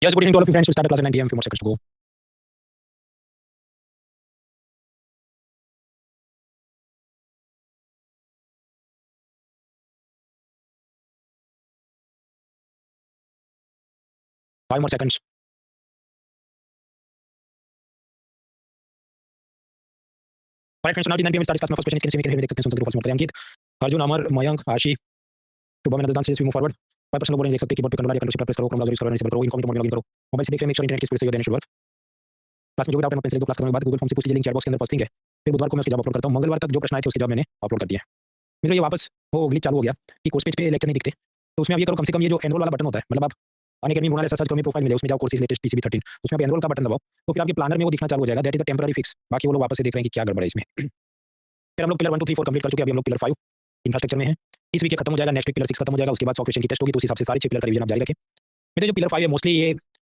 Yes, good evening to all of you friends. We start the class at 9 p.m. Few more seconds to go. 5 more seconds. Alright friends, so now the 9 p.m. start this class. My first question is, can you hear me? देख सकते हैं, सुन सकते हो, false Ankit, Arjun, Amar, Mayank, Aashi, Shubham and दंस, we move forward. 5% लोग बोलेंगे देख सकते हैं कीबोर्ड पे कंट्रोल या कंट्रोल प्रेस करो, क्रोम ब्राउज़र यूज़ करो, इनेबल करो, इनकॉम मोड में लॉगिन करो. मोबाइल से देख रहे हैं, मेक श्योर इंटरनेट की स्पीड सही है, then it should work. Class में जो भी डाउट है, मैं पेंसिल दो क्लास करने के बाद गूगल फॉर्म से पूछ लीजिए, लिंक चैट बॉक्स के अंदर पोस्ट लिंक है. फिर बुधवार को मैं उसके जवाब अपलोड करता हूँ. मंगलवार तक जो प्रश्न आए थे उसके जवाब मैंने अपलोड कर दिए. मेरे ये वापस वो ग्लिच चालू हो गया कि कोर्स पेज पे लेक्चर नहीं दिखते. तो उसमें आप ये करो, कम से कम ये जो एनरोल वाला बटन होता है, मतलब आप अनअकैडमी मोनाल ऐसा सर्च करो, मेरी प्रोफाइल मिले, उसमें जाओ कोर्सेज लेटेस्ट पीसीबी 13, उसमें आप एनरोल का बटन दबाओ, तो फिर आपके प्लानर में वो दिखना चालू हो जाएगा. That is the temporary fix. बाकी वो लोग वापस से देख रहे हैं कि क्या गड़बड़ है इसमें. फिर हम लोग पिलर 1 2 3 4 कंप्लीट कर चुके हैं. अभी हम लोग पिलर 5 इंफ्रास्ट्रक्चर में हैं. इस वीक खत्म हो जाएगा. नेक्स्ट वीक पिलर 6 खत्म हो जाएगा. उसके बाद सॉफ्टवेयर की टेस्ट होगी, तो उस हिसाब से सारे 6 पिलर का रिवीजन आप जारी रखें. मेरे जो पिलर 5 है मोस्टली ये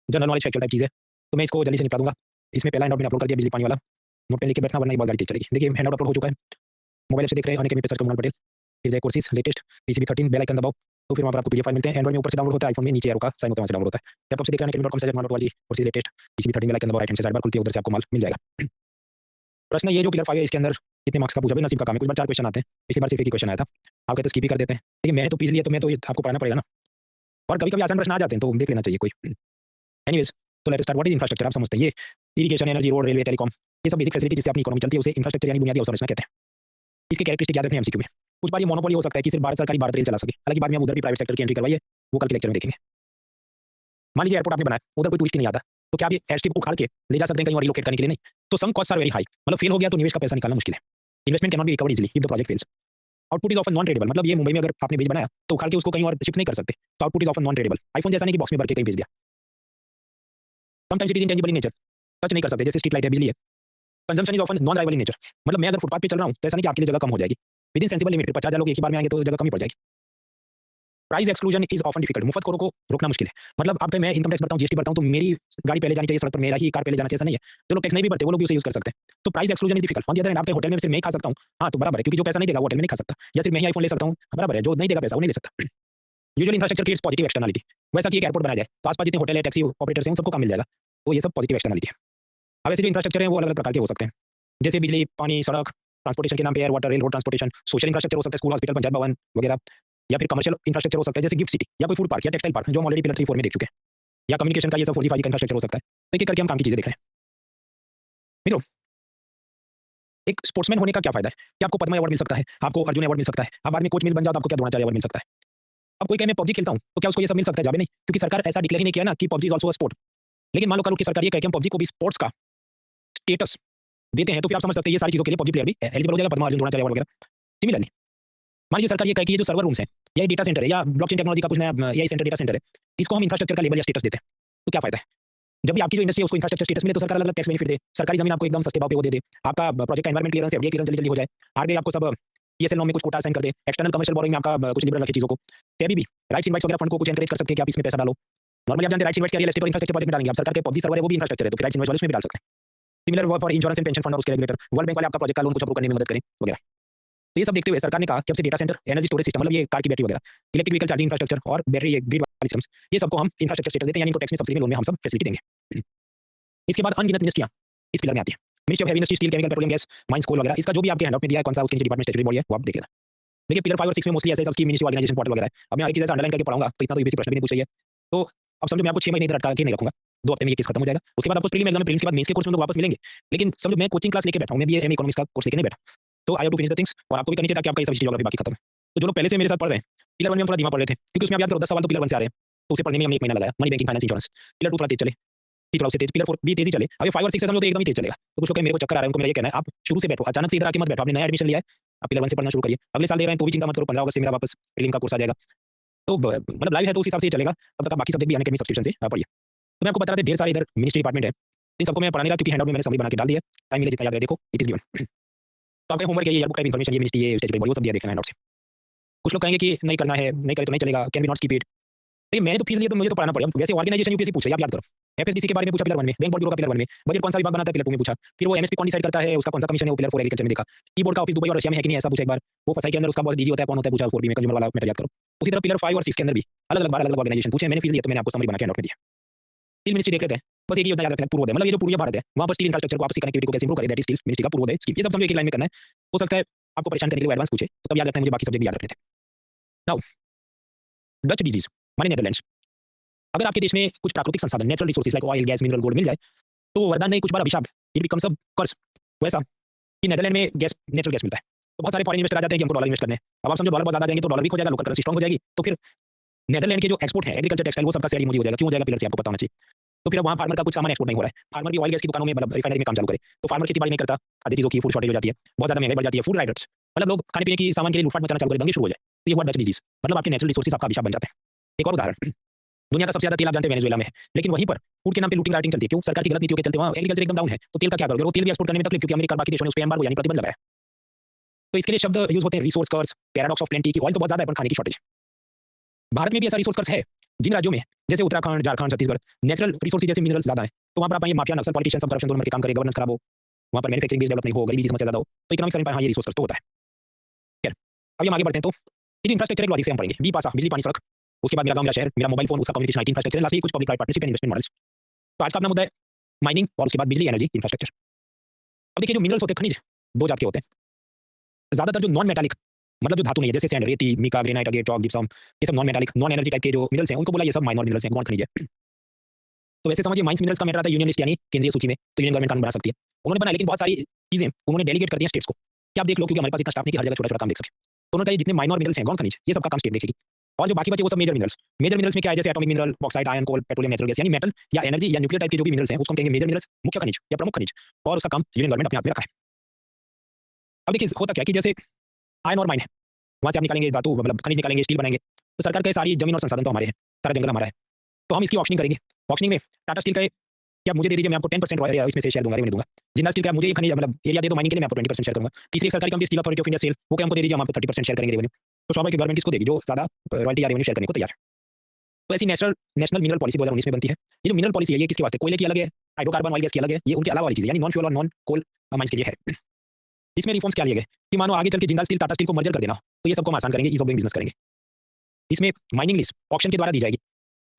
जनरल नॉलेज फैक्चुअल टाइप चीज़ है, तो मैं इसको जल्दी से निपटा दूंगा. इसमें पहला हैंडआउट मैंने अपलोड कर दिया, बिजली पानी वाला. नोट पेन लेके बैठना, वरना ये बहुत गाड़ी तेज चलेगी. देखिए हैंडआउट अपलोड हो चुका है. मोबाइल ऐप से देख रहे हैं, अनअकैडमी पे सर्च करो मोनाल पटेल, फिर जाए courses latest PCB 13, bell icon दबाओ, तो फिर वहाँ पर आपको पीडीएफ फाइल मिलते हैं. एंड्रॉइड में ऊपर से डाउनलोड होता है, आईफोन में नीचे एरो का साइन होता है, वहाँ से डाउनलोड होता है. लैपटॉप से देख रहे हैं academy.com/monaal.org, courses latest PCB 13, bell icon दबाओ, राइट हैंड से साइड बार खुलती है, उधर से आपको माल मिल जाएगा. प्रश्न ये जो पिलर 5 है, इसके अंदर कितने मार्क्स का पूछा, भाई नसीब का काम है. कुछ बार 4 क्वेश्चन आते हैं, पिछली बार सिर्फ एक ही क्वेश्चन आया था. आप कहते स्किप ही कर देते हैं, लेकिन मैंने तो पीस लिया, तो मैं तो ये आपको पढ़ाना पड़ेगा ना. और कभी-कभी आसान प्रश्न आ जाते हैं, तो देख लेना चाहिए कोई. एनीवेज, तो let's start. What is infrastructure? आप समझते हैं ये irrigation, energy, road, railway, telecom, ये सब बेसिक फैसिलिटी जिससे अपनी इकोनॉमी चलती है, उसे इंफ्रास्ट्रक्चर यानी बुनियादी अवसंरचना कहते हैं. इसके कैरेक्टरिस्टिक याद रखने एमसीक्यू में. कुछ बार ये मोनोपोली हो सकता है कि सिर्फ भारत सरकार ही भारत रेल चला सके, हालांकि बाद में हम उधर भी प्राइवेट सेक्टर की एंट्री करवाइए, वो कल के लेक्चर में देखेंगे. मान लीजिए एयरपोर्ट आपने बनाया, उधर कोई टूरिस्ट ही नहीं आता, तो क्या आप ये एयर स्ट्रिप उखाड़ के ले जा सकते हैं कहीं और रिलोकेट करने के लिए? नहीं. तो सम कॉस्ट आर वेरी हाई, मतलब फेल हो गया तो निवेश का पैसा निकालना मुश्किल है. Investment can not be recovered easily if the project fails. Output is often non tradable, मतलब ये मुंबई में अगर आपने ब्रिज बनाया तो उखाड़ के उसको कहीं और शिफ्ट नहीं कर सकते, तो output is often non tradable. IPhone जैसा नहीं कि बॉक्स में भर के कहीं भेज दिया. Sometimes it is intangible in nature, touch नहीं कर सकते, जैसे स्ट्रीट लाइट है, बिजली है. Consumption is often non drivable in nature, मतलब मैं अगर फुटपाथ पे चल रहा हूँ तो ऐसा नहीं कि आपके लिए जगह कम हो जाएगी. विद इन सेंसिबल लिमिट, 50,000 लोग एक ही बार में आएंगे तो जगह कम ही पड़ जाएगी. Price exclusion is often difficult, मुफ्त करों को रोकना मुश्किल है. मतलब अब मैं इनकम टैक्स भरता हूँ, जीएसटी भरता हूँ, तो मेरी गाड़ी पहले जानी चाहिए सड़क पर, मेरा ही कार पहले जाना चाहिए, ऐसा नहीं है. जो लोग टैक्स नहीं भी भरते वो लोग भी उसे यूज कर सकते हैं. तो price exclusion is difficult. On the other hand, आपके होटल में सिर्फ मैं ही खा सकता हूँ, हाँ तो बराबर है, क्योंकि जो पैसा नहीं देगा वो होटल में नहीं खा सकता. या सिर्फ मैं ही आईफोन ले सकता हूँ, बराबर है, जो नहीं देगा पैसा वो नहीं ले सकता. Usually infrastructure creates positive externality. वैसा कि एक एयरपोर्ट बनाया जाए तो आसपास जितने होटल है, टैक्सी ऑपरेटर्स हैं, उन सबको काम मिल जाएगा. तो ये सब पॉजिटिव एक्सटर्नलिटी है. अब ऐसे जो इंफ्रास्ट्रक्चर है वो अलग अलग प्रकार के हो सकते हैं, जैसे बिजली, पानी, सड़क, ट्रांसपोर्टेशन के नाम पे air, water, rail, road transportation. Social infrastructure हो सकता है, स्कूल, हॉस्पिटल, पंचायत भवन वगैरह. या फिर कमर्शियल इंफ्रास्ट्रक्चर हो सकता है, जैसे गिफ्ट सिटी या कोई फूड पार्क या टेक्सटाइल पार्क, जो हम ऑलरेडी पिलर 3 4 में देख चुके हैं. या कम्युनिकेशन का ये सब 4G 5G का इंफ्रास्ट्रक्चर हो सकता है. तो एक एक करके हम काम की चीजें देख रहे हैं. मित्रों, एक स्पोर्ट्समैन होने का क्या फायदा है कि आपको पद्म अवार्ड मिल सकता है, आपको अर्जुन अवार्ड मिल सकता है, आप बाद में कोच मिल बन जाओ तो आपको क्या द्रोणाचार्य अवार्ड मिल सकता है. अब कोई कहे मैं पबजी खेलता हूं, तो क्या उसको ये सब मिल सकता है? जावे नहीं, क्योंकि सरकार ऐसा डिक्लेयर ही नहीं किया ना कि PUBG is also a sport. लेकिन मान लो कल की सरकार ये कहे कि हम पबजी को भी स्पोर्ट्स का स्टेटस देते हैं, तो फिर आप समझ सकते हैं ये सारी चीजों के लिए पबजी प्लेयर भी एलिजिबल हो जाएगा पद्म, अर्जुन, द्रोणाचार्य अवार्ड वगैरह. सिमिलरली मान लीजिए सरकार ये कहे कि ये जो सर्वर रूम्स हैं या डेटा सेंटर है या ब्लॉकचेन टेक्नोलॉजी का कुछ नया एआई सेंटर, डेटा सेंटर है, इसको हम इंफ्रास्ट्रक्चर का लेवल या स्टेटस देते हैं, तो क्या फायदा है? जब भी आपकी जो इंडस्ट्री है उसको इंफ्रास्ट्रक्चर स्टेटस मिले, तो सरकार अलग-अलग टैक्स बेनिफिट दे. सरकारी जमीन आपको एकदम सस्ते भाव पे वो दे दे. आपका प्रोजेक्ट का एनवायरनमेंट क्लियरेंस, एफडीए क्लियरेंस जल्दी-जल्दी हो जाए. आरबीआई आपको सब पीएसएल नॉर्म में कुछ कोटा असाइन कर दे. एक्सटर्नल कमर्शियल बोरोइंग में आपका कुछ लिबरल रखे चीजों को. सेबी भी राइट्स इनवाइट्स वगैरह फंड को कुछ एनकरेज कर सकते हैं कि आप इसमें पैसा डालो. नॉर्मली आप जानते हैं राइट्स इनवाइट्स क्या रियल एस्टेट और इंफ्रास्ट्रक्चर प्रोजेक्ट में डालेंगे. आप सरकार के पबजी सर्वर है वो भी इंफ्रास्ट्रक्चर है, तो राइट्स इनवाइट्स वाले उसमें भी डाल सकते हैं. Similar work for insurance and pension fund और उसके रेगुलेटर. वर्ल्ड बैंक वाले आपका प्रोजेक्ट का लोन कुछ अप्रूव करने में मदद करें वगैरह. तो ये सब देखते हुए सरकार ने कहा कि अब से data centre, energy storage system, मतलब ये कार की बैटरी वगैरह, इलेक्ट्रिक व्हीकल चार्जिंग इंफ्रास्ट्रक्चर और बैटरी ग्रिड वाली सिस्टम्स, ये सबको हम इंफ्रास्ट्रक्चर स्टेटस देते हैं, यानी इनको टैक्स में, सब्सिडी में, लोन में हम सब फैसिलिटी देंगे. इसके बाद अनगिनत मिनिस्ट्रियां इस पिलर में आती है. Ministry of heavy industry, steel, chemical, petroleum, gas, mines, coal वगैरह. इसका जो भी आपके हैंडआउट में दिया है कौन सा उसकी डिपार्टमेंट स्टेटरी बॉडी है वो आप देख लेना. देखिए पिलर 5 और 6 में मोस्टली ऐसे सब की मिनिस्ट्री, ऑर्गेनाइजेशन, पोर्टल वगैरह है. अब मैं एक चीज ऐसा अंडरलाइन करके पढ़ाऊंगा तो इतना तो यूपीएससी प्रश्न भी नहीं पूछ रही है. तो अब समझो मैं आपको 6 महीने इधर अटका के नहीं रखूंगा. 2 हफ्ते में ये केस खत्म हो जाएगा. उसके बाद आपको प्रीलिम एग्जाम में, प्रीलिम्स के बाद मेंस के कोर्स में लोग वापस मिलेंगे. लेकिन समझो मैं कोचिंग क्लास लेके बैठा हूं, मैं बीए एम इकोनॉमिक्स का कोर्स लेके नहीं बैठा. तो I have to finish the things, और आपको भी करनी चाहिए ताकि आपका ये सब जियोग्राफी बाकी खत्म. तो जो लोग पहले से मेरे साथ पढ़ रहे हैं, पिलर 1 में हम थोड़ा धीमा पढ़ रहे थे, क्योंकि उसमें आप याद करो 10 सवाल तो पिलर 1 से आ रहे हैं, तो उसे पढ़ने में हमने 1 महीना लगाया. Money, banking, finance, insurance. Pillar 2 थोड़ा तेज चले, थोड़ा उससे तेज. पिलर 4 भी तेजी चले. अब ये 5 और 6 से समझो तो एकदम ही तेज चलेगा. तो कुछ लोग कहें मेरे को चक्कर आ रहा है, उनको मेरा ये कहना है, आप शुरू से बैठो, अचानक से इधर आके मत बैठो. आपने नया एडमिशन लिया है, आप पिलर 1 से पढ़ना शुरू करिए. अगले साल दे रहे हैं तो भी चिंता मत करो, 15 अगस्त से मेरा वापस प्रीलिम का कोर्स आ जाएगा. तो मतलब लाइव है तो उस हिसाब से चलेगा. तब तक आप बाकी सब्जेक्ट भी अनअकैडमी सब्सक्रिप्शन से पढ़िए. तो मैं आपको बता रहा था ढेर सारे इधर मिनिस्ट्री डिपार्टमेंट है, इन सबको मैं पढ़ा नहीं रहा क्योंकि हैंडआउट में मैंने समरी बना के डाल दिया. टाइम मिले जितना याद रहे देखो, इट इज गिवन. तो आपका होमवर्क ये बुक टाइप इन्फॉर्मेशन, ये मिनिस्ट्री, ये स्टेटरी बॉडी, वो सब दिया देखना हैंडआउट से. कुछ लोग कहेंगे कि नहीं करना है, नहीं करे तो नहीं चलेगा, can be not skip it. तो मैंने तो फीस लिया तो मुझे तो पढ़ाना पड़ेगा। वैसे ऑर्गेनाइजेशन यूपीएससी पूछा, आप याद करो। एफएसडीसी के बारे में पूछा पिलर 1 में, बैंक बोर्ड ब्यूरो का पिलर 1 में, बजट कौन सा विभाग बनाता है पिलर 2 में पूछा, फिर वो एमएसपी कौन डिसाइड करता है, उसका कौन सा कमीशन है, वो पिलर 4 एग्रीकल्चर में देखा। ई बोर्ड का ऑफिस दुबई और रशिया में है कि नहीं ऐसा पूछा एक बार, वो फसाई के अंदर उसका बॉस डीजी होता है, कौन होता है पूछा 4 बी में, कंज्यूमर वाला मैटर याद करो। उसी तरह पिलर 5 और 6 के अंदर भी अलग-अलग बार अलग-अलग ऑर्गेनाइजेशन पूछे, मैंने फीस लिया तो मैंने आपको समरी बना के नोट में दिया। स्टील मिनिस्ट्री देख लेते हैं, बस एक ही योजना याद रखना है, पूर्वोदय, मतलब ये जो पूर्वी भारत है वहां पर स्टील इंफ्रास्ट्रक्चर को आपसी कनेक्टिविटी को कैसे इंप्रूव करे, दैट इज स्टील मिनिस्ट्री का पूर्वोदय स्कीम। ये सब समझो एक ही लाइन में करना है। हो सकता है आपको परेशान करने के लिए एडवांस पूछे, तो तब याद रखना है, मुझे बाकी सब्जेक्ट भी याद रखने थे। नाउ डच डिजीज माने नेदरलैंड्स। अगर आपके देश में कुछ प्राकृतिक संसाधन natural resources like oil gas mineral gold मिल जाए तो वो वरदान नहीं कुछ बार अभिशाप, इट बिकम्स अ कर्स। वैसा कि नेदरलैंड में गैस नेचुरल गैस मिलता है तो बहुत सारे फॉरेन इन्वेस्टर आ जाते हैं कि हमको डॉलर इन्वेस्ट करने हैं। अब आप समझो डॉलर बहुत ज्यादा जाएंगे तो डॉलर वीक हो जाएगा, लोकल करेंसी स्ट्रांग हो जाएगी, तो फिर नेदरलैंड के जो एक्सपोर्ट है एग्रीकल्चर टेक्सटाइल वो सबका शेयर इमोजी हो जाएगा। क्यों हो जाएगा पिलर 3 आपको पता होना चाहिए। तो फिर वहाँ फार्मर का कुछ सामान एक्सपोर्ट नहीं हो रहा है, फार्मर भी ऑयल गैस की दुकानों में मतलब रिफाइनरी में काम चालू करे तो फार्मर खेती बाड़ी नहीं करता, आधी चीजों की फूड शॉर्टेज हो जाती है, बहुत ज्यादा महंगाई बढ़ जाती है, फूड राइडर्स मतलब लोग खाने पीने की सामान के लिए लूटपाट मचाना चालू करे, दंगे शुरू हो जाए, तो ये हुआ डच डिजीज। मतलब आपके नेचुरल रिसोर्सेज आपका अभिशाप बन जाते हैं। एक और उदाहरण, दुनिया का सबसे ज्यादा तेल आप जानते हैं वेनेजुएला में है, लेकिन वहीं पर फूड के नाम पे लूटिंग राइटिंग चलती है। क्यों? सरकार की गलत नीतियों के चलते वहाँ एग्रीकल्चर एकदम डाउन है, तो तेल का क्या करोगे, वो तेल भी एक्सपोर्ट करने में तकलीफ क्योंकि अमेरिका और बाकी देशों ने उस पे एम्बार्गो यानी प्रतिबंध लगाया। तो इसके लिए शब्द यूज होते हैं resource curse, paradox of plenty, की ऑयल तो बहुत ज्यादा है पर खाने की शॉर्टेज। भारत में भी ऐसा रिसोर्स कर्स है जिन राज्यों में जैसे उत्तराखंड झारखंड छत्तीसगढ़ नेचुरल रिसोर्सेज जैसे मिनरल्स ज्यादा है, तो वहाँ पर आप ये माफिया नक्सल पॉलिटिशियन सब करप्शन दोनों मिलकर काम करे, गवर्नेंस खराब हो, वहाँ पर मैन्युफैक्चरिंग बेस डेवलप नहीं हो, गरीबी की समस्या ज्यादा हो, तो इकोनॉमिक सर्वे हाँ ये रिसोर्स तो होता है। खैर अब हम आगे बढ़ते हैं तो ये इंफ्रास्ट्रक्चर लॉजिक से हम पढ़ेंगे। बी पासा बिजली पानी सड़क, उसके बाद मेरा गांव मेरा शहर मेरा मोबाइल फोन उसका कम्युनिकेशन आईटी इंफ्रास्ट्रक्चर, लास्ट कुछ public private partnership and investment models. तो आज का अपना मुद्दा है माइनिंग और उसके बाद बिजली एनर्जी इंफ्रास्ट्रक्चर। अब देखिए जो मिनरल्स होते हैं खनिज दो जात के होते हैं, ज्यादातर जो नॉन मेटालिक मतलब जो धातु नहीं है जैसे सैंड रेती mica granite agate chalk gypsum, ये सब non metallic non energy type के जो मिनरल्स हैं उनको बोला ये सब माइनर मिनरल्स हैं, गौण खनिज है। तो वैसे समझिए माइंस मिनरल्स का मैटर आता है यूनियन लिस्ट यानी केंद्रीय सूची में, तो यूनियन गवर्नमेंट कानून बना सकती है, उन्होंने बनाया, लेकिन बहुत सारी चीजें उन्होंने डेलीगेट कर दी स्टेट्स को कि आप देख लो, क्योंकि हमारे पास इतना स्टाफ नहीं कि हर जगह छोटा छोटा काम देख सके, तो उन्होंने कहा जितने माइनर मिनरल्स हैं गौण खनिज ये सबका काम स्टेट देखेगी, और जो बाकी बचे वो सब मेजर मिनरल्स। मेजर मिनरल्स में क्या है जैसे atomic mineral bauxite iron coal petroleum natural gas यानी मेटल या एनर्जी या न्यूक्लियर टाइप के जो भी मिनरल्स हैं उसको हम कहेंगे मेजर मिनरल्स, मुख्य खनिज या प्रमुख खनिज, और उसका काम यूनियन गवर्नमेंट अपने हाथ में रखा है। अब देखिए होता क्या कि जैसे आयरन और माइन है, वहाँ से आप निकालेंगे धातु मतलब खनिज निकालेंगे स्टील बनाएंगे, तो सरकार के सारी जमीन और संसाधन तो हमारे हैं, सारा जंगल हमारा है, तो हम इसकी ऑक्शनिंग करेंगे। ऑक्शनिंग में टाटा स्टील का कि आप मुझे दे दीजिए मैं आपको 10% रॉयल इसमें से शेयर दूंगा, रेवेन्यू दूंगा। जिंदाल स्टील का मुझे ये खनिज मतलब एरिया दे दो माइनिंग के लिए, मैं आपको 20% शेयर करूंगा। तीसरी एक सरकारी company steel authority of India SAIL, वो क्या हमको दे दीजिए हम आपको 30% शेयर करेंगे रेवेन्यू। तो स्वाभाविक गवर्नमेंट किसको देगी जो ज्यादा रॉयल्टी या रेवेन्यू शेयर करने को तैयार है। तो ऐसी नेशनल नेशनल मिनरल पॉलिसी 2019 में बनती है। ये जो मिनरल पॉलिसी है ये किसके वास्ते, कोयले की अलग है, हाइड्रोकार्बन ऑयल गैस की अलग है, ये उनके अलावा वाली चीज यानी नॉन फ्यूल और नॉन कोल माइंस के लिए है। इसमें रिफॉर्म्स क्या लिए गए कि मानो आगे चल के जिंदाल स्टील टाटा स्टील को मर्जर कर देना, तो ये सबको हम आसान करेंगे, ईज ऑफ डूइंग बिजनेस करेंगे। इसमें माइनिंग लिस्ट ऑक्शन के द्वारा दी जाएगी,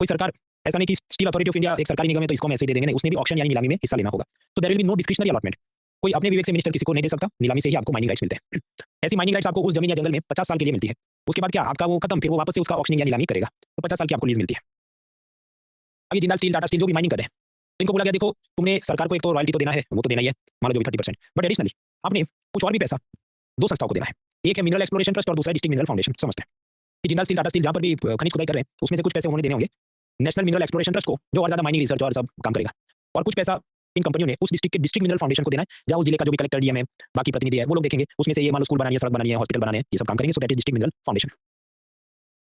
कोई सरकार ऐसा नहीं कि स्टील अथॉरिटी ऑफ इंडिया एक सरकारी निगम है तो इसको हम ऐसे ही दे देंगे, नहीं उसने भी ऑक्शन यानी नीलामी में हिस्सा लेना होगा। तो there will be no discretionary allotment, कोई अपने विवेक से मिनिस्टर किसी को नहीं दे सकता, नीलामी से ही आपको माइनिंग राइट्स मिलते हैं। ऐसी माइनिंग राइट्स आपको उस जमीन या जंगल में 50 साल के लिए मिलती है, उसके बाद क्या आपका वो खत्म, फिर वो वापस से उसका ऑक्शनिंग या नीलामी करेगा, तो 50 साल की आपको लीज मिलती है। अभी जिंदाल स्टील टाटा स्टील जो भी माइनिंग कर रहे हैं तो इनको बोला गया देखो तुमने सरकार को एक तो रॉयल्टी तो देना है, वो तो देना ही है, मान लो जो भी 30%, बट एडिशनली आपने कुछ और भी पैसा दो संस्थाओं को देना है, एक है मिनरल एक्सप्लोरेशन ट्रस्ट और दूसरा डिस्ट्रिक्ट मिनरल फाउंडेशन। समझते हैं कि जिंदाल स्टील टाटा स्टील जहाँ पर भी खनिज खुदाई कर रहे हैं उसमें से कुछ पैसे उन्होंने देने होंगे नेशनल मिनरल एक्सप्लोरेशन ट्रस्ट को जो और ज्यादा माइनिंग रिसर्च और सब काम करेगा, और कुछ पैसा इन कंपनियों ने उस डिस्ट्रिक्ट के डिस्ट्रिक्ट मिनरल फाउंडेशन को देना है, जहाँ उस जिले का जो भी कलेक्टर डीएम है बाकी प्रतिनिधि है वो लोग देखेंगे उसमें से ये मान लो स्कूल बनानी है, सड़क बनानी है, हॉस्पिटल बनाने हैं, ये सब काम करेंगे। So that is district mineral foundation.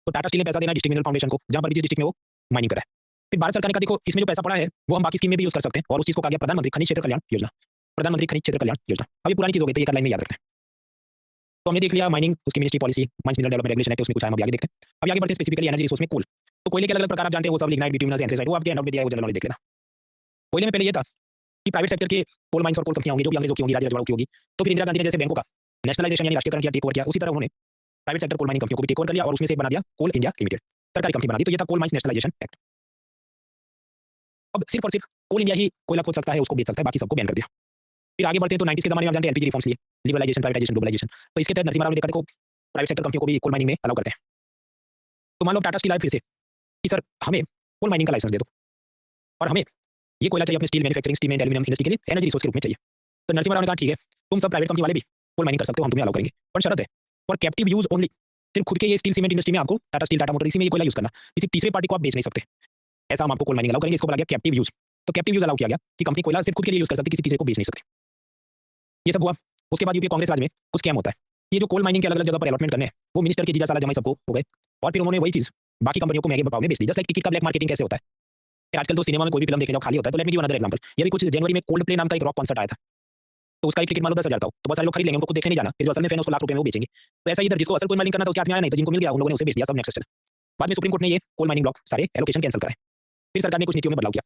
तो टाटा स्टील ने पैसा देना है डिस्ट्रिक्ट मिनरल फाउंडेशन को जहाँ पर भी जिस डिस्ट्रिक्ट में वो माइनिंग करा है। फिर भारत सरकार ने कहा देखो इसमें जो पैसा पड़ा है वो हम बाकी स्कीम में भी यूज कर सकते हैं, और उस चीज को कहा गया प्रधानमंत्री खनिज क्षेत्र कल्याण योजना, प्रधानमंत्री खनिज क्षेत्र कल्याण योजना। अभी पुरानी चीज हो गई तो एक लाइन में याद रखना है। तो हमने देख लिया माइनिंग उसकी ministry policy, mines mineral development regulation act, उसमें कुछ है हम अभी आगे देखते हैं। अभी आगे बढ़ते हैं स्पेसिफिकली एनर्जी रिसोर्स में कोल। तो कोयले के अलग अलग प्रकार आप जानते हैं वो सब लिग्नाइट बिट्यूमिनस एंथ्रासाइट, वो आपके एंड में दिया है, वो जनरल नॉलेज देख लेना। कोयले में पहले ये था कि प्राइवेट सेक्टर के कोल माइंस और कोल कंपनियां होंगी जो भी अंग्रेजों की होंगी, राजा रजवाड़ों की होगी, तो फिर इंदिरा गांधी ने जैसे बैंकों का नेशनलाइजेशन यानी राष्ट्रीयकरण किया, टेक ओवर किया, उसी तरह उन्होंने प्राइवेट सेक्टर कोल माइनिंग कंपनियों को भी टेक ओवर कर लिया और उसमें से बना दिया कोल इंडिया लिमिटेड, सरकारी कंपनी बना दी। तो ये था कोल माइंस नेशनलाइजेशन एक्ट। अब सिर्फ और सिर्फ कोल इंडिया ही कोयला खोद सकता है, उसको बेच सकता है, बाकी सबको बैन कर दिया। फिर आगे बढ़ते हैं तो 90s के जमाने में आप जानते हैं एलपीजी रिफॉर्म्स लिए, लिबरलाइजेशन प्राइवेटाइजेशन ग्लोबलाइजेशन। तो इसके तहत नरसिम्हा राव ने देखा देखो प्राइवेट सेक्टर कंपनियों को भी कोल माइनिंग में अलाउ करते हैं। तो मान लो टाटा स्टील आए फिर से कि सर हमें कोल माइनिंग का लाइसेंस दे दो और हमें ये कोयला चाहिए अपने steel manufacturing steel and aluminium industry के लिए एनर्जी रिसोर्स के रूप में चाहिए। तो नरसिम्हा राव ने कहा ठीक है तुम सब प्राइवेट कंपनी वाले भी कोल माइनिंग कर सकते हो, हम तुम्हें अलाउ करेंगे, पर शर्त है फॉर कैप्टिव यूज ओनली, सिर्फ खुद के ये स्टील सीमेंट इंडस्ट्री में आपको टाटा स्टील टाटा मोटर इसी में ये कोयला यूज करना, किसी तीसरे पार्टी को आप बेच नहीं सकते, ऐसा हम आपको कोल माइनिंग अलाउ करेंगे। इसको बोला गया कैप्टिव यूज। तो कैप्टिव यूज अलाउ किया गया कि कंपनी कोयला सिर्फ खुद के लिए यूज कर सकती, किसी तीसरे को बेच नहीं सकती। ये सब हुआ। उसके बाद यूपीए कांग्रेस राज में कुछ स्कैम होता है, ये जो कोल माइनिंग के अलग अलग जगह पर अलॉटमेंट करने हैं वो मिनिस्टर के जीजा साला जमाई सबको हो गए, और फिर उन्होंने वही चीज बाकी कंपनियों को महंगे भाव में बेच दी। जस्ट लाइक टिकट का ब्लैक मार्केटिंग कैसे होता है, फिर आजकल तो सिनेमा में कोई भी फिल्म देखने जाओ खाली होता है। तो let me give another example, ये भी कुछ जनवरी में कोल्ड प्ले नाम का एक रॉक कॉन्सर्ट आया था, तो उसका एक टिकट मान लो 10,000 था, तो बहुत सारे लोग खरीद लेंगे, उनको खुद देखने नहीं जाना, फिर जो असल में फैन है उसको लाख रुपए में वो बेचेंगे। तो ऐसा इधर जिसको असल कोल माइनिंग करना था उसके हाथ में आया नहीं, तो जिनको मिल गया उन लोगों ने उसे बेच दिया, सब नेक्स्ट चला। बाद में सुप्रीम कोर्ट ने ये कोल माइनिंग ब्लॉक सारे एलोकेशन कैंसिल कराए। फिर सरकार ने कुछ नीतियों में बदलाव किया।